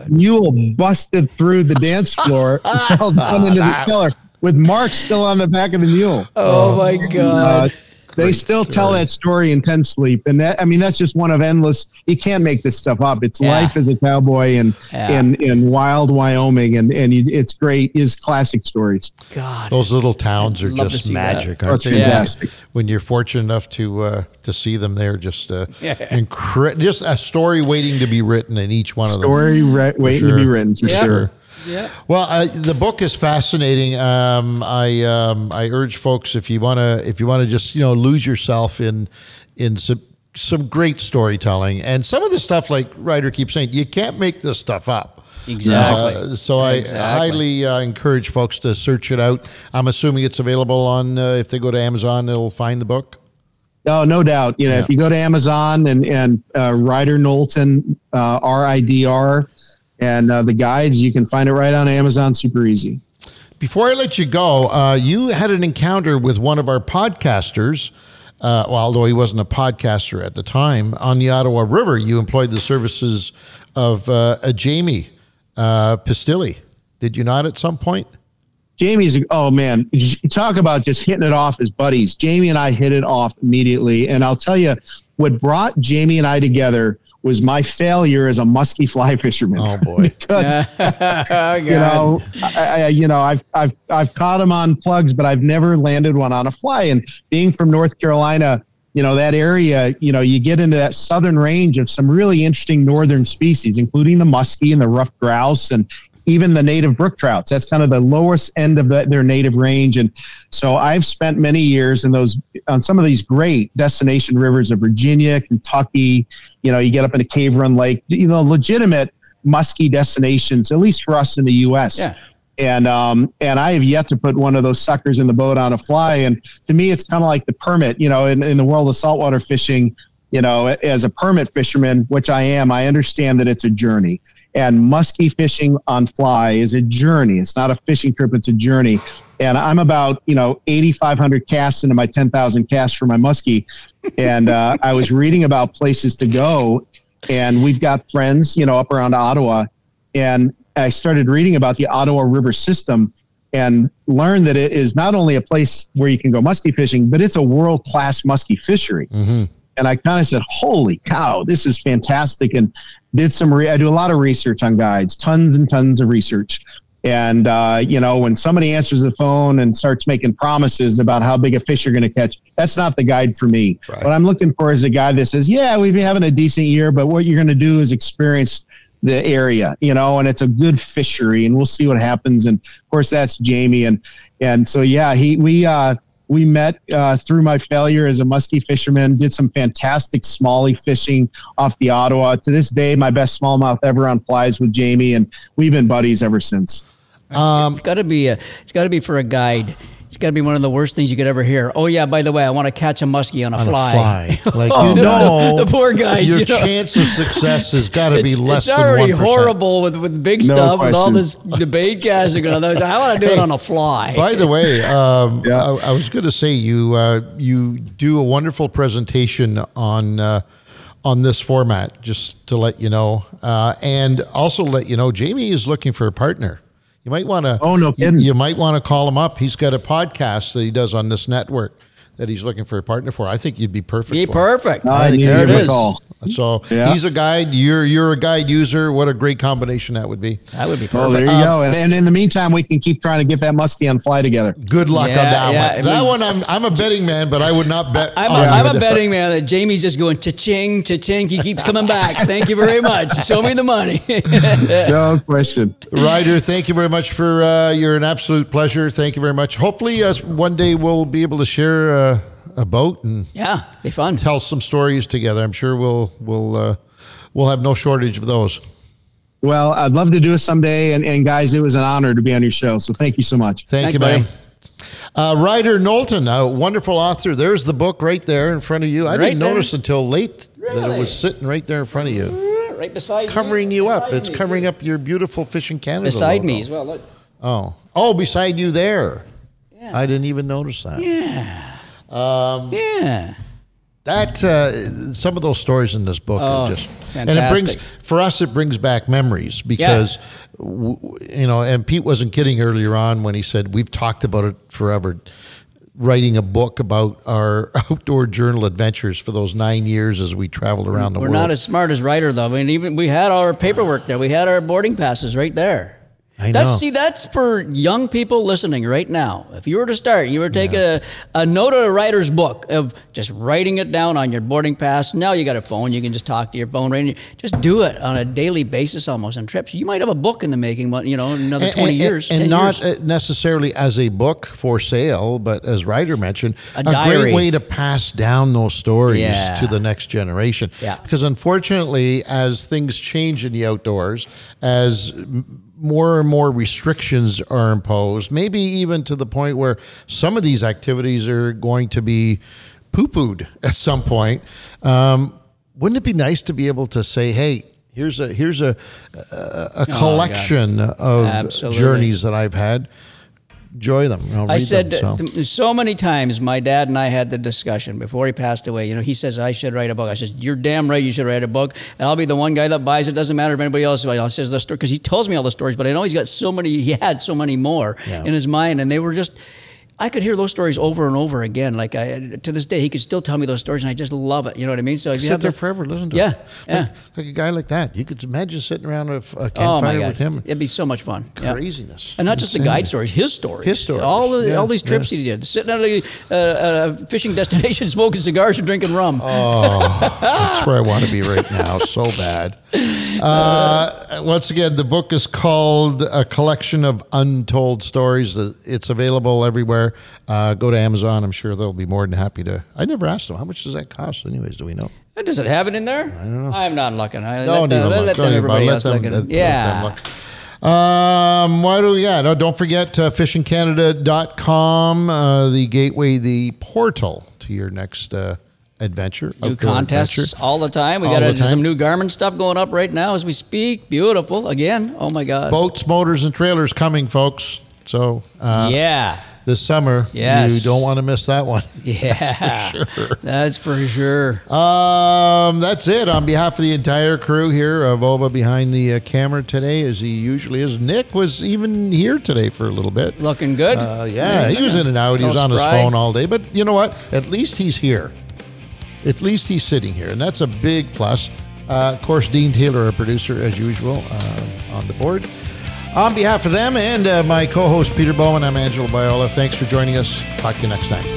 Mule busted through the dance floor and fell down into the cellar with Mark still on the back of the mule. Oh my God. They still tell that story in Ten Sleep. And that's just one of endless. You can't make this stuff up. It's life as a cowboy in wild Wyoming. And it's great. His classic stories. God. Those little towns are just magic, aren't they? Fantastic. When you're fortunate enough to see them, they're just just a story waiting to be written in each one of them. Story waiting to be written, for sure. Yeah. Well, the book is fascinating. I urge folks, if you want to just lose yourself in some great storytelling, and some of the stuff, like Ryder keeps saying, you can't make this stuff up. Exactly. I highly encourage folks to search it out. I'm assuming it's available on if they go to Amazon, they'll find the book. Oh, no doubt. If you go to Amazon and Ridr Knowlton, RIDR. And the guides, you can find it right on Amazon, super easy. Before I let you go, you had an encounter with one of our podcasters, although he wasn't a podcaster at the time, on the Ottawa River. You employed the services of Jamie Pistilli. Did you not at some point? Jamie's, oh man, you talk about just hitting it off as buddies. Jamie and I hit it off immediately. And I'll tell you, what brought Jamie and I together was my failure as a muskie fly fisherman. Oh boy! Because I've caught them on plugs, but I've never landed one on a fly. And being from North Carolina, that area, you get into that southern range of some really interesting northern species, including the muskie and the rough grouse and even the native brook trouts. That's kind of the lowest end of their native range. And so I've spent many years on some of these great destination rivers of Virginia, Kentucky. You get up in a Cave Run Lake, legitimate muskie destinations, at least for us in the U.S. Yeah. And I have yet to put one of those suckers in the boat on a fly. And to me, it's kind of like the permit, in the world of saltwater fishing. you know, as a permit fisherman, which I am, I understand that it's a journey. And muskie fishing on fly is a journey. It's not a fishing trip, it's a journey. And I'm about, 8,500 casts into my 10,000 casts for my muskie. And I was reading about places to go, and we've got friends, up around Ottawa. And I started reading about the Ottawa River system and learned that it is not only a place where you can go muskie fishing, but it's a world-class muskie fishery. Mm-hmm. And I kind of said, holy cow, this is fantastic. And did I do a lot of research on guides, tons and tons of research. And, when somebody answers the phone and starts making promises about how big a fish you're going to catch, that's not the guide for me. Right. What I'm looking for is a guy that says, yeah, we've been having a decent year, but what you're going to do is experience the area, and it's a good fishery, and we'll see what happens. And of course, that's Jamie. And so, yeah, we met through my failure as a muskie fisherman, did some fantastic smallie fishing off the Ottawa. To this day, my best smallmouth ever on flies with Jamie, and we've been buddies ever since. It's got to be for a guide. It's got to be one of the worst things you could ever hear. Oh yeah, by the way, I want to catch a muskie on a fly. Like the poor guys. Your chance of success has got to be less than 1%. It's already horrible with big stuff, with all this debate casting and all that. I want to do it on a fly. By the way, I was going to say you do a wonderful presentation on this format. Just to let you know, and also let you know, Jamie is looking for a partner. You might want to. Oh, no kidding. You might want to call him up. He's got a podcast that he does on this network that he's looking for a partner for. I think you'd be perfect. Be for perfect. I think there it is. So he's a guide. You're a guide user. What a great combination that would be. That would be perfect. Well, there you go. And in the meantime, we can keep trying to get that muskie on fly together. Good luck on that one. That one, I'm a betting man, but I would not bet. I'm a betting man that Jamie's just going cha-ching, cha-ching. He keeps coming back. Thank you very much. Show me the money. No question. Ryder, thank you very much for. You're an absolute pleasure. Thank you very much. Hopefully, one day we'll be able to share a boat and be fun. Tell some stories together. I'm sure we'll have no shortage of those. Well, I'd love to do it someday. And guys, it was an honor to be on your show. So thank you so much. Thanks, you, man. Ridr Knowlton, a wonderful author. There's the book right there in front of you. I didn't notice until late that it was sitting right there in front of you. Right beside covering you up. It's covering up your beautiful Fishing Canada beside logo. Me as well. Look. Oh, beside you there. Yeah. I didn't even notice that. Yeah. That some of those stories in this book are just fantastic. And it brings back memories because and Pete wasn't kidding earlier on when he said we've talked about it forever, writing a book about our outdoor journal adventures for those 9 years as we traveled around the world. We're not as smart as Ryder though. I mean, even we had our paperwork there. We had our boarding passes right there. I know. That's for young people listening right now. If you were to start, you were to take a note of a writer's book of just writing it down on your boarding pass. Now you got a phone. You can just talk to your phone. Right? Just do it on a daily basis almost on trips. You might have a book in the making, another 20 years. And not necessarily as a book for sale, but as Ryder mentioned, a diary. Great way to pass down those stories to the next generation. Yeah. Because unfortunately, as things change in the outdoors, as more and more restrictions are imposed, maybe even to the point where some of these activities are going to be poo-pooed at some point. Wouldn't it be nice to be able to say, hey, here's a collection of journeys that I've had. Enjoy them. I said so many times, my dad and I had the discussion before he passed away. He says, I should write a book. I says, you're damn right you should write a book. And I'll be the one guy that buys it. Doesn't matter if anybody else says the story, because he tells me all the stories, but I know he had so many more in his mind. And they were just, I could hear those stories over and over again. Like to this day, he could still tell me those stories, and I just love it. You know what I mean? So if you sit there forever, listen to it. Like a guy like that, you could imagine sitting around a campfire with him. It'd be so much fun. Craziness, and not just the guide stories, his stories. All these trips he did, sitting at a fishing destination, smoking cigars and drinking rum. Oh, that's where I want to be right now, so bad. Once again, the book is called A Collection of Untold Stories. It's available everywhere. Go to Amazon. I'm sure they'll be more than happy to. I never asked them, how much does that cost anyways? Do we know? Does it have it in there? I don't know. I'm not looking. Let everybody else look at it. What do we got? No, don't forget fishingcanada.com, the gateway, the portal to your next adventure. New outdoor contests adventure. all the time. We All got the time. some new Garmin stuff going up right now as we speak. Beautiful. Again, oh my God. Boats, motors, and trailers coming, folks. So Yeah. this summer, Yes. you don't want to miss that one. Yeah. That's for sure. That's for sure. That's it. On behalf of the entire crew here of Ova behind the camera today, as he usually is. Nick was even here today for a little bit. Looking good. Yeah, he was in and out. He was on his spry. phone all day. But you know what? At least he's here. At least he's sitting here. And that's a big plus. Of course, Dean Taylor, our producer, as usual, on the board. On behalf of them and my co-host Peter Bowman, I'm Angelo Biola. Thanks for joining us. Talk to you next time.